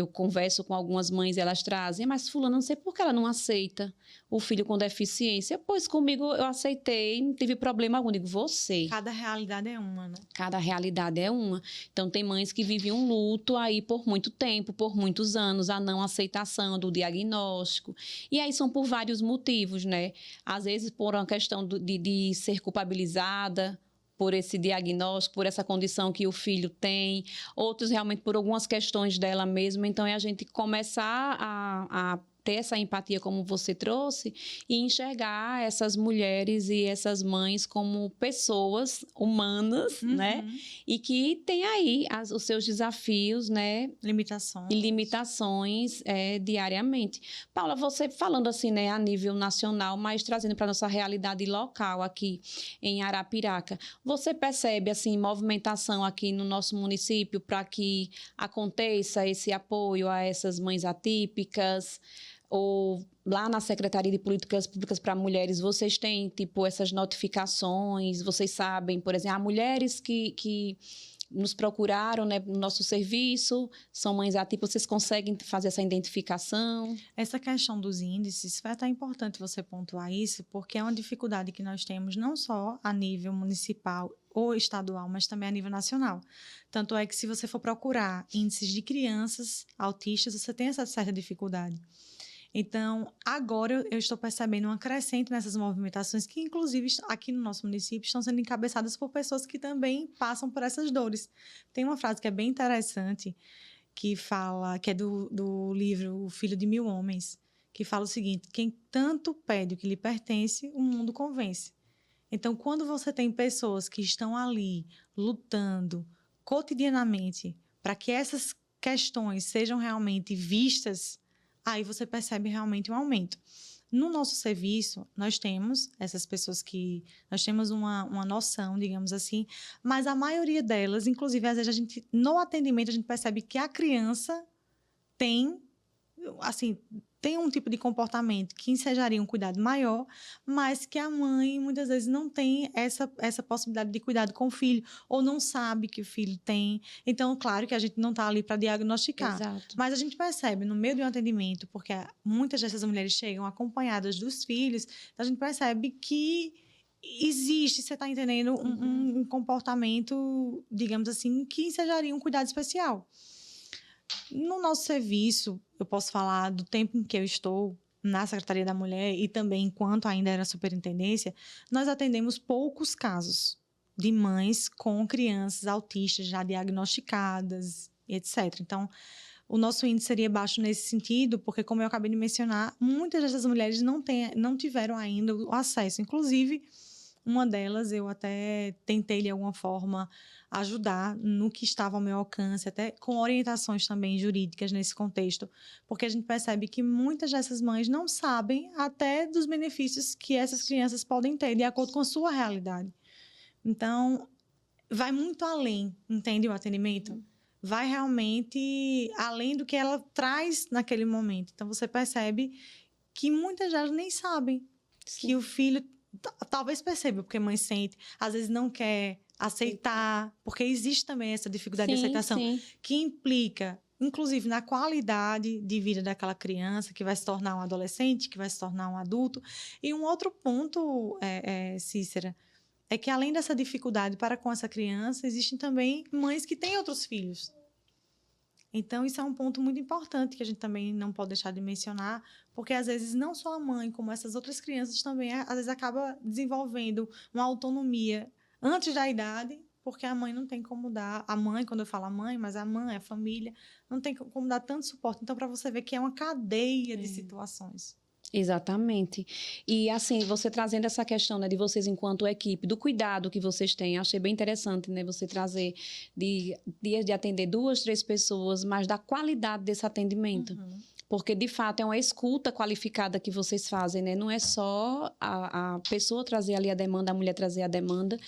converso com algumas mães, elas trazem, mas fulano, não sei por que ela não aceita o filho com deficiência. Pois comigo eu aceitei, não tive problema algum. Digo, você. Cada realidade é uma, né? Cada realidade é uma. Então, tem mães que vivem um luto aí por muito tempo, por muitos anos, a não aceitação do diagnóstico. E aí são por vários motivos, né? Às vezes por uma questão de ser culpabilizada por esse diagnóstico, por essa condição que o filho tem, outros realmente por algumas questões dela mesma. Então, é a gente começar a ter essa empatia como você trouxe e enxergar essas mulheres e essas mães como pessoas humanas, né? E que tem aí os seus desafios, né? E limitações diariamente. Paula, você falando assim, né, a nível nacional, mas trazendo para nossa realidade local aqui em Arapiraca, você percebe assim movimentação aqui no nosso município para que aconteça esse apoio a essas mães atípicas? Ou lá na Secretaria de Políticas Públicas para Mulheres, vocês têm, tipo, essas notificações? Vocês sabem, por exemplo, há mulheres que nos procuraram, né, no nosso serviço, são mães atípicas, vocês conseguem fazer essa identificação? Essa questão dos índices, foi até importante você pontuar isso, porque é uma dificuldade que nós temos não só a nível municipal ou estadual, mas também a nível nacional. Tanto é que se você for procurar índices de crianças autistas, você tem essa certa dificuldade. Então, agora eu estou percebendo uma crescente nessas movimentações que, inclusive, aqui no nosso município, estão sendo encabeçadas por pessoas que também passam por essas dores. Tem uma frase que é bem interessante, que fala, que é do livro O Filho de Mil Homens, que fala o seguinte: quem tanto pede o que lhe pertence, o mundo convence. Então, quando você tem pessoas que estão ali lutando cotidianamente para que essas questões sejam realmente vistas, aí você percebe realmente um aumento. No nosso serviço, nós temos essas pessoas que... Nós temos uma noção, digamos assim, mas a maioria delas, inclusive, às vezes, no atendimento, a gente percebe que a criança tem, assim, tem um tipo de comportamento que ensejaria um cuidado maior, mas que a mãe, muitas vezes, não tem essa possibilidade de cuidado com o filho, ou não sabe que o filho tem. Então, claro que a gente não está ali para diagnosticar. Exato. Mas a gente percebe, no meio de um atendimento, porque muitas dessas mulheres chegam acompanhadas dos filhos, então a gente percebe que existe, você está entendendo, um comportamento, digamos assim, que ensejaria um cuidado especial. No nosso serviço, eu posso falar do tempo em que eu estou na Secretaria da Mulher e também enquanto ainda era superintendência, nós atendemos poucos casos de mães com crianças autistas já diagnosticadas, etc. Então, o nosso índice seria baixo nesse sentido, porque, como eu acabei de mencionar, muitas dessas mulheres não tiveram ainda o acesso. Inclusive, uma delas eu até tentei, de alguma forma, ajudar no que estava ao meu alcance, até com orientações também jurídicas nesse contexto, porque a gente percebe que muitas dessas mães não sabem até dos benefícios que essas crianças podem ter, de acordo com a sua realidade. Então, vai muito além, entende, o atendimento? Vai realmente além do que ela traz naquele momento. Então, você percebe que muitas delas nem sabem que o filho... Talvez perceba, porque a mãe sente, às vezes não quer aceitar, porque existe também essa dificuldade de aceitação, que implica, inclusive, na qualidade de vida daquela criança, que vai se tornar um adolescente, que vai se tornar um adulto. E um outro ponto, Cícera, é que além dessa dificuldade para com essa criança, existem também mães que têm outros filhos. Então, isso é um ponto muito importante que a gente também não pode deixar de mencionar, porque, às vezes, não só a mãe, como essas outras crianças também, às vezes, acaba desenvolvendo uma autonomia antes da idade, porque a mãe não tem como dar... A mãe, quando eu falo a mãe, mas a mãe, a família, não tem como dar tanto suporte. Então, para você ver que é uma cadeia de situações. Exatamente. E, assim, você trazendo essa questão, né, de vocês enquanto equipe, do cuidado que vocês têm, achei bem interessante, né, você trazer de atender 2, 3 pessoas, mas da qualidade desse atendimento. Porque, de fato, é uma escuta qualificada que vocês fazem, né? Não é só a pessoa trazer ali a demanda, a mulher trazer a demanda.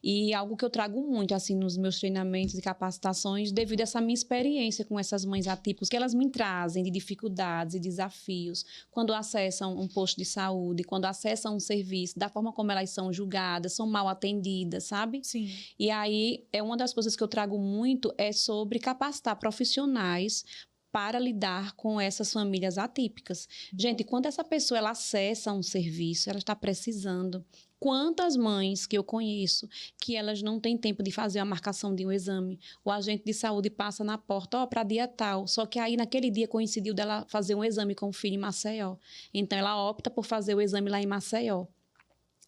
E algo que eu trago muito, assim, nos meus treinamentos e capacitações, devido a essa minha experiência com essas mães atípicas, que elas me trazem de dificuldades e desafios quando acessam um posto de saúde, quando acessam um serviço, da forma como elas são julgadas, são mal atendidas, sabe? Sim. E aí, uma das coisas que eu trago muito é sobre capacitar profissionais para lidar com essas famílias atípicas. Gente, quando essa pessoa ela acessa um serviço, ela está precisando. Quantas mães que eu conheço que elas não têm tempo de fazer a marcação de um exame, o agente de saúde passa na porta, para dia tal, só que aí naquele dia coincidiu dela fazer um exame com o filho em Maceió. Então ela opta por fazer o exame lá em Maceió.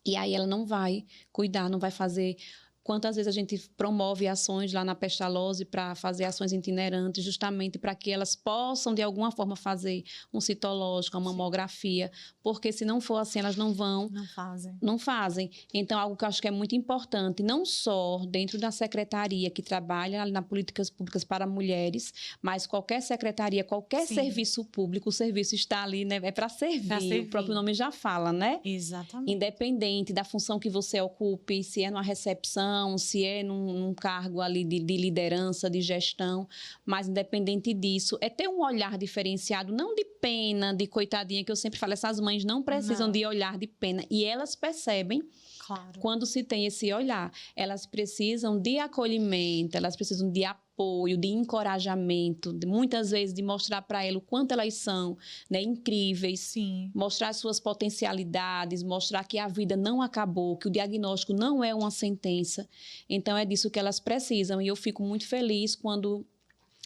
E aí ela não vai cuidar, não vai fazer quantas vezes a gente promove ações lá na Pestalozzi para fazer ações itinerantes, justamente para que elas possam, de alguma forma, fazer um citológico, uma mamografia, porque se não for assim, elas não vão... Não fazem. Então, algo que eu acho que é muito importante, não só dentro da secretaria que trabalha nas políticas públicas para mulheres, mas qualquer secretaria, qualquer serviço público, o serviço está ali, né? É para servir. O próprio nome já fala, né? Exatamente. Independente da função que você ocupe, se é numa recepção, se é num cargo ali de liderança, de gestão, mas independente disso, é ter um olhar diferenciado, não de pena, de coitadinha, que eu sempre falo, essas mães não precisam de olhar de pena, e elas percebem quando se tem esse olhar. Elas precisam de acolhimento, elas precisam de apoio, de encorajamento, muitas vezes de mostrar para ela o quanto elas são, né, incríveis. Sim. Mostrar suas potencialidades, mostrar que a vida não acabou, que o diagnóstico não é uma sentença. Então, é disso que elas precisam. E eu fico muito feliz quando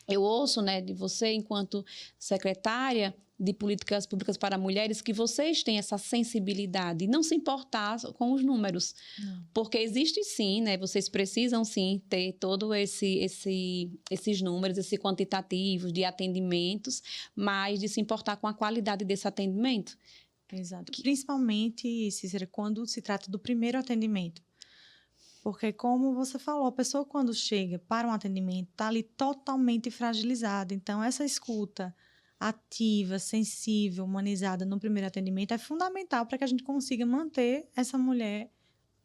eu ouço, né, de você, enquanto secretária de Políticas Públicas para Mulheres, que vocês têm essa sensibilidade, não se importar com os números. Não. Porque existe sim, né? Vocês precisam sim ter todo esses números, esses quantitativos de atendimentos, mas de se importar com a qualidade desse atendimento. Exato. Principalmente, Cícera, quando se trata do primeiro atendimento. Porque, como você falou, a pessoa quando chega para um atendimento está ali totalmente fragilizada. Então, essa escuta ativa, sensível, humanizada no primeiro atendimento é fundamental para que a gente consiga manter essa mulher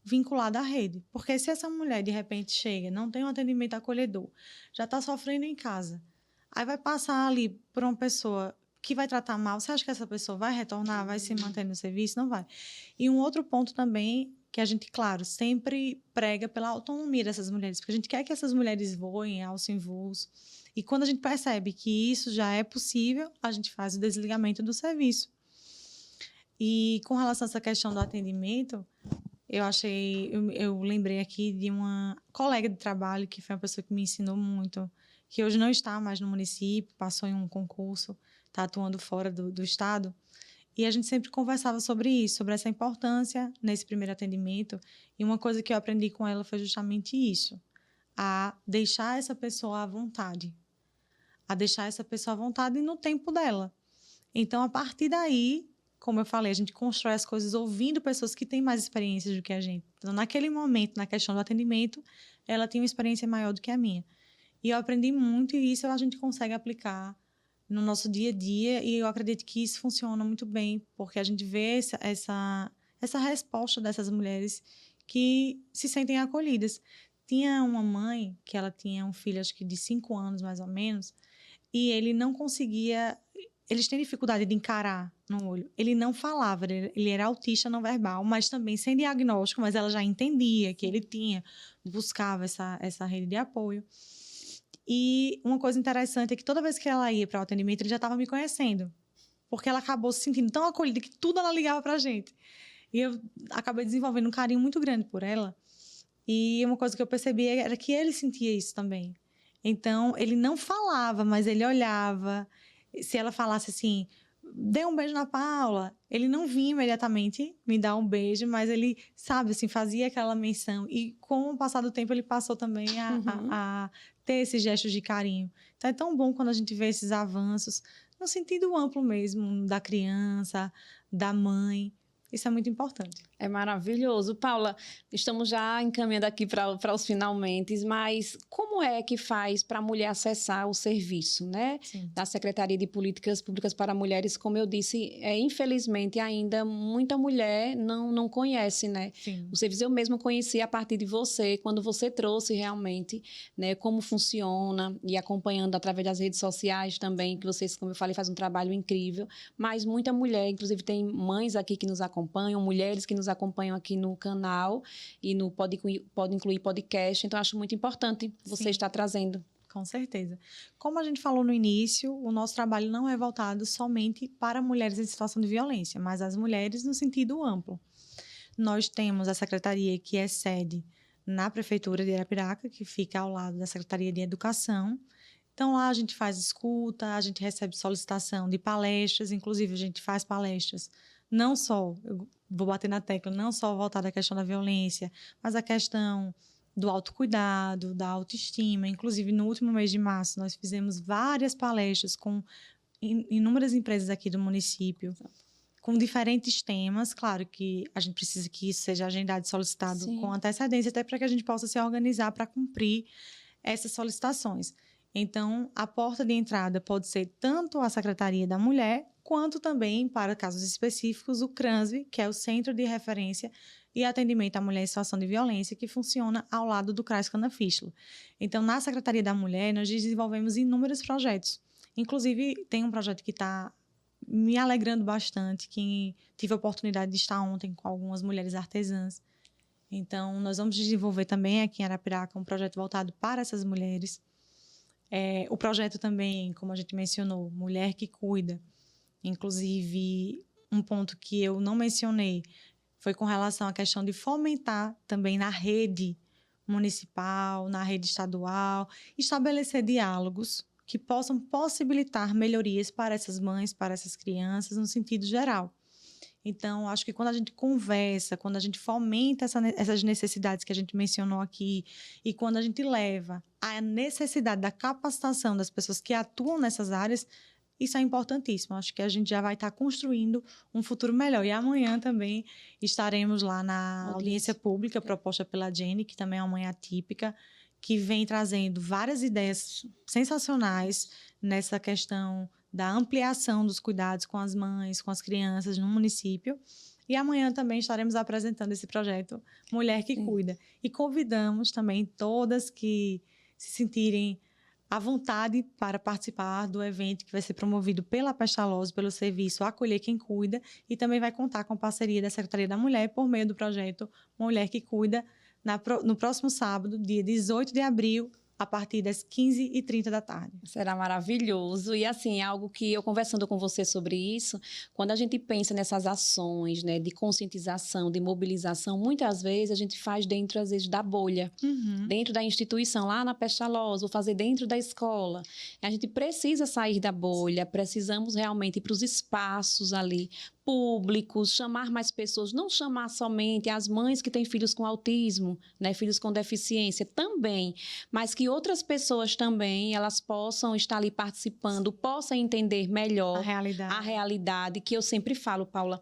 vinculada à rede. Porque se essa mulher, de repente, chega, não tem um atendimento acolhedor, já está sofrendo em casa, aí vai passar ali por uma pessoa que vai tratar mal, você acha que essa pessoa vai retornar, vai se manter no serviço? Não vai. E um outro ponto também que a gente, claro, sempre prega pela autonomia dessas mulheres, porque a gente quer que essas mulheres voem, alcem voos. E quando a gente percebe que isso já é possível, a gente faz o desligamento do serviço. E com relação a essa questão do atendimento, eu lembrei aqui de uma colega de trabalho que foi uma pessoa que me ensinou muito, que hoje não está mais no município, passou em um concurso, está atuando fora do estado. E a gente sempre conversava sobre isso, sobre essa importância nesse primeiro atendimento. E uma coisa que eu aprendi com ela foi justamente isso, a deixar essa pessoa à vontade. A deixar essa pessoa à vontade no tempo dela. Então, a partir daí, como eu falei, a gente constrói as coisas ouvindo pessoas que têm mais experiências do que a gente. Então, naquele momento, na questão do atendimento, ela tinha uma experiência maior do que a minha. E eu aprendi muito e isso a gente consegue aplicar no nosso dia a dia e eu acredito que isso funciona muito bem, porque a gente vê essa resposta dessas mulheres que se sentem acolhidas. Tinha uma mãe que ela tinha um filho, acho que de 5 anos mais ou menos, e ele não conseguia... Eles têm dificuldade de encarar no olho. Ele não falava, ele era autista não verbal, mas também sem diagnóstico, mas ela já entendia que ele tinha, buscava essa rede de apoio. E uma coisa interessante é que toda vez que ela ia para o atendimento, ele já estava me conhecendo. Porque ela acabou se sentindo tão acolhida que tudo ela ligava para a gente. E eu acabei desenvolvendo um carinho muito grande por ela. E uma coisa que eu percebi era que ele sentia isso também. Então, ele não falava, mas ele olhava. Se ela falasse assim, dê um beijo na Paula, ele não vinha imediatamente me dar um beijo, mas ele, sabe, assim, fazia aquela menção. E com o passar do tempo, ele passou também a ter esses gestos de carinho. Então, é tão bom quando a gente vê esses avanços, no sentido amplo mesmo, da criança, da mãe. Isso é muito importante. É maravilhoso. Paula, estamos já encaminhando aqui para os finalmente, mas como é que faz para a mulher acessar o serviço, né? Sim. Da Secretaria de Políticas Públicas para Mulheres? Como eu disse, infelizmente ainda muita mulher não conhece, né? Sim. O serviço eu mesma conheci a partir de você, quando você trouxe realmente, né, como funciona e acompanhando através das redes sociais também, que vocês, como eu falei, fazem um trabalho incrível, mas muita mulher, inclusive tem mães aqui que nos acompanham, mulheres que nos acompanham aqui no canal e no Pode Incluir Podcast. Então, acho muito importante você estar trazendo. Com certeza. Como a gente falou no início, o nosso trabalho não é voltado somente para mulheres em situação de violência, mas as mulheres no sentido amplo. Nós temos a secretaria que é sede na Prefeitura de Arapiraca, que fica ao lado da Secretaria de Educação. Então, lá a gente faz escuta, a gente recebe solicitação de palestras, inclusive a gente faz palestras não só, eu vou bater na tecla, não só voltada à questão da violência, mas a questão do autocuidado, da autoestima. Inclusive, no último mês de março, nós fizemos várias palestras com inúmeras empresas aqui do município, com diferentes temas. Claro que a gente precisa que isso seja agendado e solicitado Sim. com antecedência, até para que a gente possa se organizar para cumprir essas solicitações. Então, a porta de entrada pode ser tanto a Secretaria da Mulher, quanto também, para casos específicos, o CRANSV, que é o Centro de Referência e Atendimento à Mulher em Situação de Violência, que funciona ao lado do CRAS Canafístula. Então, na Secretaria da Mulher, nós desenvolvemos inúmeros projetos. Inclusive, tem um projeto que está me alegrando bastante, que tive a oportunidade de estar ontem com algumas mulheres artesãs. Então, nós vamos desenvolver também aqui em Arapiraca um projeto voltado para essas mulheres. O projeto também, como a gente mencionou, Mulher que Cuida. Inclusive, um ponto que eu não mencionei foi com relação à questão de fomentar também na rede municipal, na rede estadual, estabelecer diálogos que possam possibilitar melhorias para essas mães, para essas crianças, no sentido geral. Então, acho que quando a gente conversa, quando a gente fomenta essas necessidades que a gente mencionou aqui, e quando a gente leva a necessidade da capacitação das pessoas que atuam nessas áreas, isso é importantíssimo. Acho que a gente já vai estar construindo um futuro melhor. E amanhã também estaremos lá na audiência pública proposta pela Jenny, que também é uma mãe atípica, que vem trazendo várias ideias sensacionais nessa questão da ampliação dos cuidados com as mães, com as crianças no município. E amanhã também estaremos apresentando esse projeto Mulher que Cuida. E convidamos também todas que se sentirem à vontade para participar do evento que vai ser promovido pela Pestalozzi, pelo serviço Acolher Quem Cuida, e também vai contar com a parceria da Secretaria da Mulher por meio do projeto Mulher que Cuida, no próximo sábado, dia 18 de abril, a partir das 15h30 da tarde. Será maravilhoso. E, assim, algo que eu conversando com você sobre isso, quando a gente pensa nessas ações, né, de conscientização, de mobilização, muitas vezes a gente faz dentro, às vezes, da bolha, dentro da instituição, lá na Pestalozzi, ou fazer dentro da escola. A gente precisa sair da bolha, precisamos realmente ir para os espaços ali, públicos, chamar mais pessoas, não chamar somente as mães que têm filhos com autismo, né, filhos com deficiência também, mas que outras pessoas também, elas possam estar ali participando, possam entender melhor a realidade, que eu sempre falo, Paula,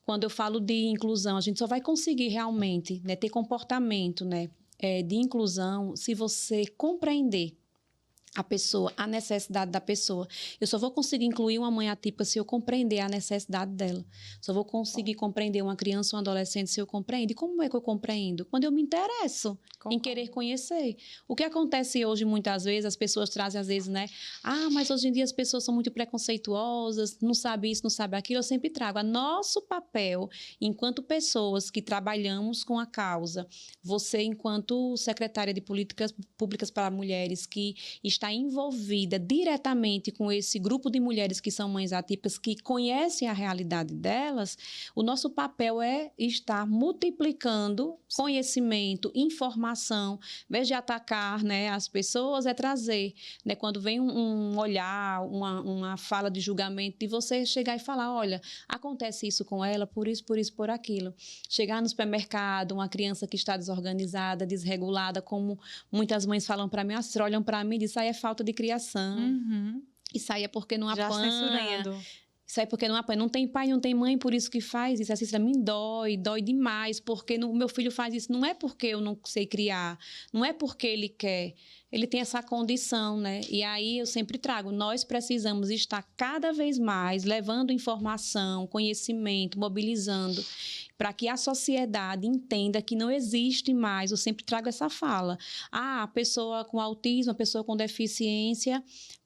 quando eu falo de inclusão, a gente só vai conseguir realmente, né, ter comportamento, né, de inclusão se você compreender a pessoa, a necessidade da pessoa. Eu só vou conseguir incluir uma mãe atípica se eu compreender a necessidade dela. Só vou conseguir compreender uma criança ou um adolescente se eu compreendo. E como é que eu compreendo? Quando eu me interesso em querer conhecer. O que acontece hoje, muitas vezes, as pessoas trazem, às vezes, né? Ah, mas hoje em dia as pessoas são muito preconceituosas, não sabe isso, não sabe aquilo. Eu sempre trago a nosso papel, enquanto pessoas que trabalhamos com a causa. Você, enquanto secretária de Políticas Públicas para Mulheres, que está envolvida diretamente com esse grupo de mulheres que são mães atípicas, que conhecem a realidade delas, o nosso papel é estar multiplicando conhecimento, informação, em vez de atacar, né, as pessoas, é trazer, né, quando vem um olhar, uma fala de julgamento, de você chegar e falar, olha, acontece isso com ela, por isso, por aquilo. Chegar no supermercado, uma criança que está desorganizada, desregulada, como muitas mães falam para mim, as olham para mim e dizem, é falta de criação. Isso aí é porque não apanha. Já censurando. Isso aí é porque não apanha. Não tem pai, não tem mãe, por isso que faz isso. A Cícera me dói demais, porque o meu filho faz isso. Não é porque eu não sei criar, não é porque ele quer. Ele tem essa condição, né? E aí eu sempre trago, nós precisamos estar cada vez mais levando informação, conhecimento, mobilizando, para que a sociedade entenda que não existe mais, eu sempre trago essa fala. Ah, a pessoa com autismo, a pessoa com deficiência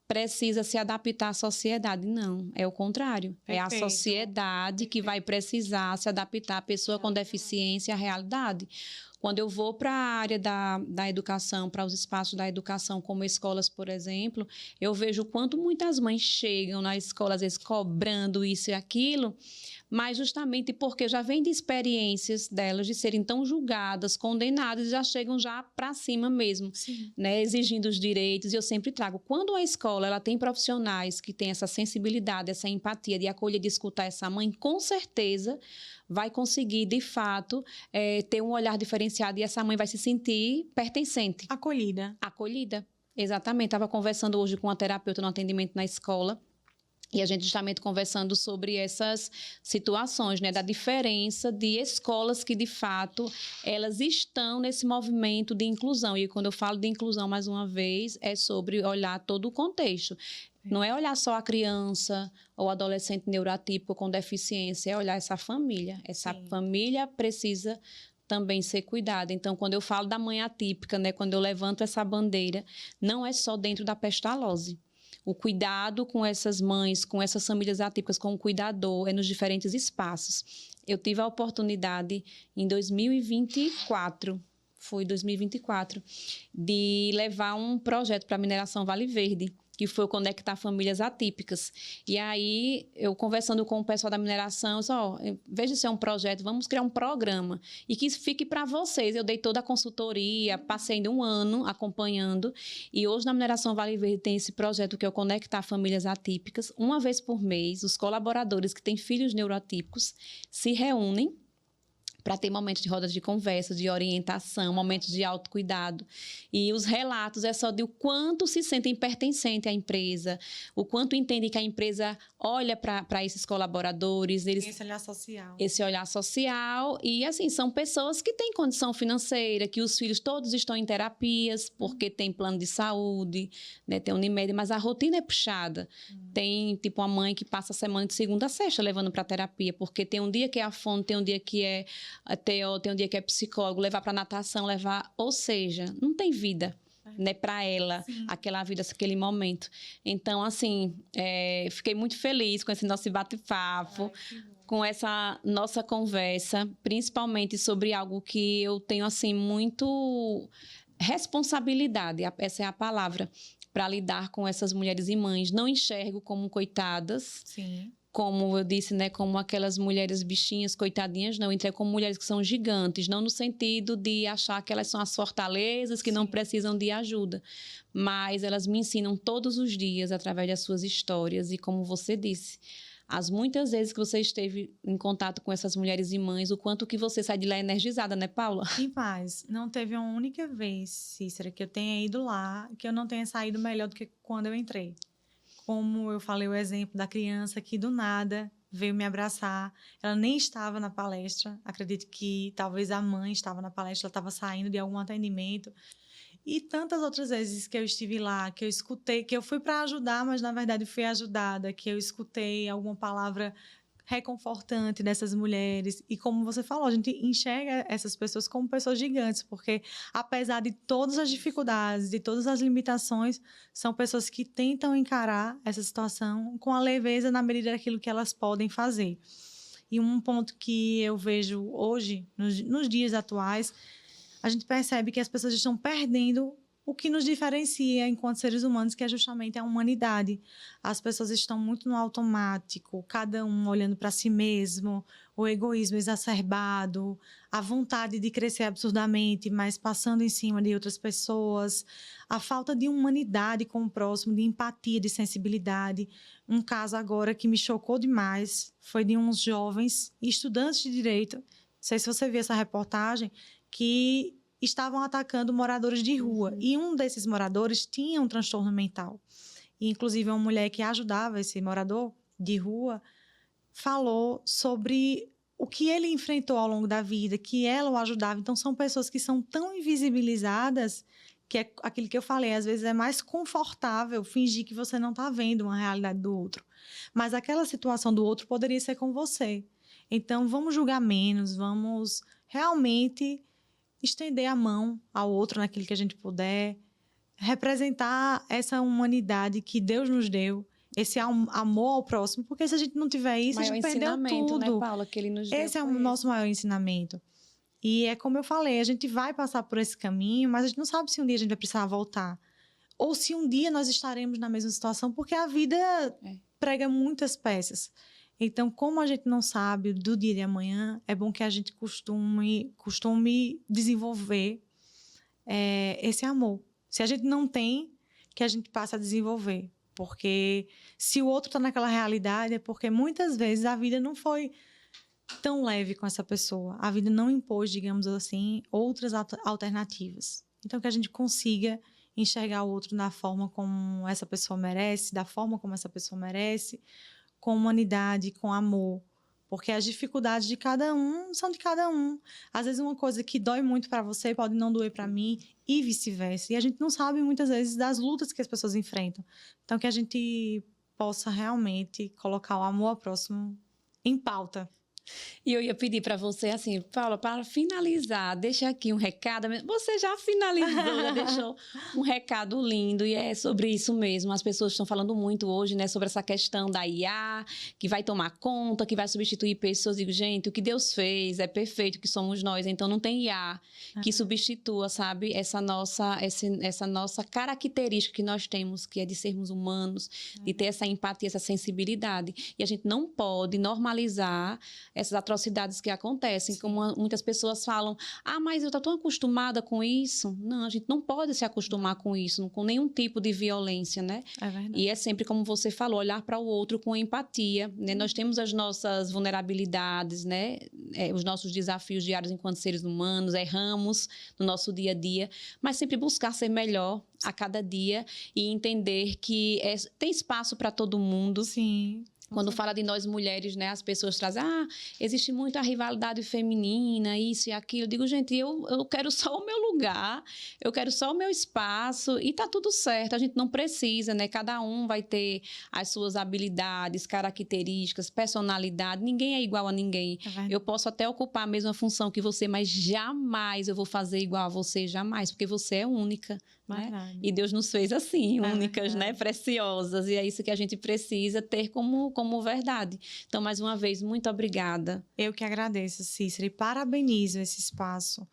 precisa se adaptar à sociedade. Não, é o contrário. Perfeito. É a sociedade que vai precisar se adaptar à pessoa com deficiência à realidade. Quando eu vou para a área da educação, para os espaços da educação, como escolas, por exemplo, eu vejo o quanto muitas mães chegam na escola, às vezes cobrando isso e aquilo, mas justamente porque já vem de experiências delas de serem tão julgadas, condenadas, e já chegam já para cima mesmo, né, exigindo os direitos. E eu sempre trago, quando a escola ela tem profissionais que têm essa sensibilidade, essa empatia de acolher, de escutar essa mãe, com certeza vai conseguir, de fato, ter um olhar diferenciado diferenciada e essa mãe vai se sentir pertencente. Acolhida. Acolhida. Exatamente. Estava conversando hoje com uma terapeuta no atendimento na escola. E a gente justamente conversando sobre essas situações, né, da diferença de escolas que, de fato, elas estão nesse movimento de inclusão. E quando eu falo de inclusão, mais uma vez, é sobre olhar todo o contexto. Não é olhar só a criança ou adolescente neuroatípico com deficiência, é olhar essa família. Essa família precisa também ser cuidada. Então, quando eu falo da mãe atípica, né, quando eu levanto essa bandeira, não é só dentro da pestalose. O cuidado com essas mães, com essas famílias atípicas, com o cuidador, é nos diferentes espaços. Eu tive a oportunidade, em 2024, foi 2024, de levar um projeto para a mineração Vale Verde, que foi o Conectar Famílias Atípicas. E aí, eu conversando com o pessoal da mineração, eu disse, veja se é um projeto, vamos criar um programa. E que isso fique para vocês. Eu dei toda a consultoria, passei ainda um ano acompanhando. E hoje, na mineração Vale Verde, tem esse projeto que é o Conectar Famílias Atípicas. Uma vez por mês, os colaboradores que têm filhos neuroatípicos se reúnem para ter momentos de rodas de conversa, de orientação, momentos de autocuidado. E os relatos é só de o quanto se sentem pertencentes à empresa, o quanto entendem que a empresa olha para esses colaboradores. Esse olhar social. Esse olhar social. E, assim, são pessoas que têm condição financeira, que os filhos todos estão em terapias, porque tem plano de saúde, né, tem Unimed, mas a rotina é puxada. Tem, tipo, uma mãe que passa a semana de segunda a sexta levando para terapia, porque tem um dia que é a fono, tem um dia que é TO, tem um dia que é psicólogo, levar para natação, ou seja, não tem vida, né, para ela, aquela vida, aquele momento. Então, assim, fiquei muito feliz com esse nosso bate-papo, com essa nossa conversa, principalmente sobre algo que eu tenho, assim, muito responsabilidade, essa é a palavra, para lidar com essas mulheres e mães. Não enxergo como coitadas. Sim. Como eu disse, né, como aquelas mulheres bichinhas, coitadinhas, não, entrei como mulheres que são gigantes, não no sentido de achar que elas são as fortalezas, que não precisam de ajuda, mas elas me ensinam todos os dias através das suas histórias e, como você disse, as muitas vezes que você esteve em contato com essas mulheres e mães, o quanto que você sai de lá energizada, né, Paula? Em paz. Não teve uma única vez, Cícera, que eu tenha ido lá, que eu não tenha saído melhor do que quando eu entrei. Como eu falei o exemplo da criança que do nada veio me abraçar. Ela nem estava na palestra. Acredito que talvez a mãe estava na palestra, ela estava saindo de algum atendimento. E tantas outras vezes que eu estive lá, que eu escutei, que eu fui para ajudar, mas na verdade fui ajudada, que eu escutei alguma palavra reconfortante dessas mulheres. E como você falou, a gente enxerga essas pessoas como pessoas gigantes, porque apesar de todas as dificuldades, de todas as limitações, são pessoas que tentam encarar essa situação com a leveza na medida daquilo que elas podem fazer. E um ponto que eu vejo hoje, nos dias atuais, a gente percebe que as pessoas estão perdendo o que nos diferencia enquanto seres humanos, que é justamente a humanidade. As pessoas estão muito no automático, cada um olhando para si mesmo, o egoísmo exacerbado, a vontade de crescer absurdamente, mas passando em cima de outras pessoas, a falta de humanidade com o próximo, de empatia, de sensibilidade. Um caso agora que me chocou demais foi de uns jovens estudantes de direito, não sei se você viu essa reportagem, que estavam atacando moradores de rua. E um desses moradores tinha um transtorno mental. E, inclusive, uma mulher que ajudava esse morador de rua falou sobre o que ele enfrentou ao longo da vida, que ela o ajudava. Então, são pessoas que são tão invisibilizadas que é aquilo que eu falei, às vezes é mais confortável fingir que você não está vendo uma realidade do outro. Mas aquela situação do outro poderia ser com você. Então, vamos julgar menos, vamos realmente estender a mão ao outro naquilo que a gente puder, representar essa humanidade que Deus nos deu, esse amor ao próximo, porque se a gente não tiver isso, a gente perdeu tudo. Né, Paula, que ele nos deu. Esse é o nosso maior ensinamento. E é como eu falei, a gente vai passar por esse caminho, mas a gente não sabe se um dia a gente vai precisar voltar. Ou se um dia nós estaremos na mesma situação, porque a vida prega muitas peças. Então, como a gente não sabe do dia de amanhã, é bom que a gente costume desenvolver esse amor. Se a gente não tem, que a gente passe a desenvolver. Porque se o outro está naquela realidade, é porque muitas vezes a vida não foi tão leve com essa pessoa. A vida não impôs, digamos assim, outras alternativas. Então, que a gente consiga enxergar o outro da forma como essa pessoa merece, da forma como essa pessoa merece, com humanidade, com amor. Porque as dificuldades de cada um são de cada um. Às vezes, uma coisa que dói muito para você pode não doer para mim e vice-versa. E a gente não sabe, muitas vezes, das lutas que as pessoas enfrentam. Então, que a gente possa realmente colocar o amor ao próximo em pauta. E eu ia pedir para você, assim, Paula, para finalizar, deixa aqui um recado. Você já finalizou, já deixou um recado lindo, e é sobre isso mesmo. As pessoas estão falando muito hoje, né, sobre essa questão da IA, que vai tomar conta, que vai substituir pessoas. Eu digo, gente, o que Deus fez é perfeito, que somos nós, então não tem IA que substitua, sabe, essa nossa característica que nós temos, que é de sermos humanos, de ter essa empatia, essa sensibilidade. E a gente não pode normalizar essas atrocidades que acontecem, como muitas pessoas falam, mas eu estou tão acostumada com isso. Não, a gente não pode se acostumar com isso, com nenhum tipo de violência, né? É verdade. E é sempre, como você falou, olhar para o outro com empatia, né? Nós temos as nossas vulnerabilidades, né? Os nossos desafios diários enquanto seres humanos, erramos no nosso dia a dia, mas sempre buscar ser melhor a cada dia e entender que tem espaço para todo mundo. Sim. Quando fala de nós mulheres, né, as pessoas trazem, existe muito a rivalidade feminina, isso e aquilo. Eu digo, gente, eu quero só o meu lugar, eu quero só o meu espaço e tá tudo certo. A gente não precisa, né? Cada um vai ter as suas habilidades, características, personalidade. Ninguém é igual a ninguém. Eu posso até ocupar a mesma função que você, mas jamais eu vou fazer igual a você, jamais, porque você é única. Né? E Deus nos fez assim, únicas, né? Preciosas. E é isso que a gente precisa ter como verdade. Então, mais uma vez, muito obrigada. Eu que agradeço, Cícera, e parabenizo esse espaço,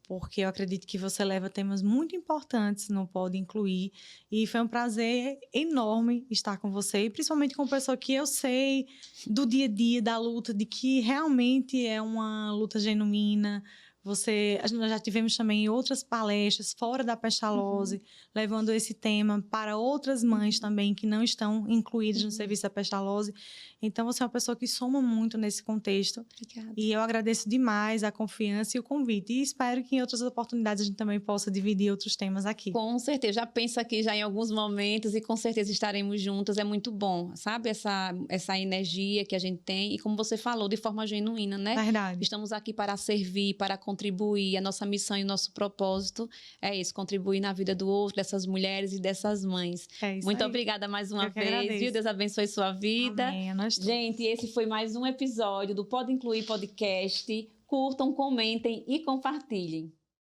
porque eu acredito que você leva temas muito importantes no Pode Incluir, e foi um prazer enorme estar com você, e principalmente com uma pessoa que eu sei do dia a dia, da luta, de que realmente é uma luta genuína. Nós já tivemos também outras palestras fora da Pestalozzi, levando esse tema para outras mães também que não estão incluídas no serviço da Pestalozzi. Então, você é uma pessoa que soma muito nesse contexto. Obrigada. E eu agradeço demais a confiança e o convite. E espero que em outras oportunidades a gente também possa dividir outros temas aqui. Com certeza. Já penso aqui já em alguns momentos e com certeza estaremos juntas. É muito bom, sabe? Essa energia que a gente tem. E como você falou, de forma genuína, né? Verdade. Estamos aqui para servir, para contribuir. A nossa missão e o nosso propósito é isso, contribuir na vida do outro, dessas mulheres e dessas mães. É isso. Muito obrigada mais uma vez, viu? Deus abençoe sua vida. Amém. Gente, esse foi mais um episódio do Pode Incluir Podcast. Curtam, comentem e compartilhem.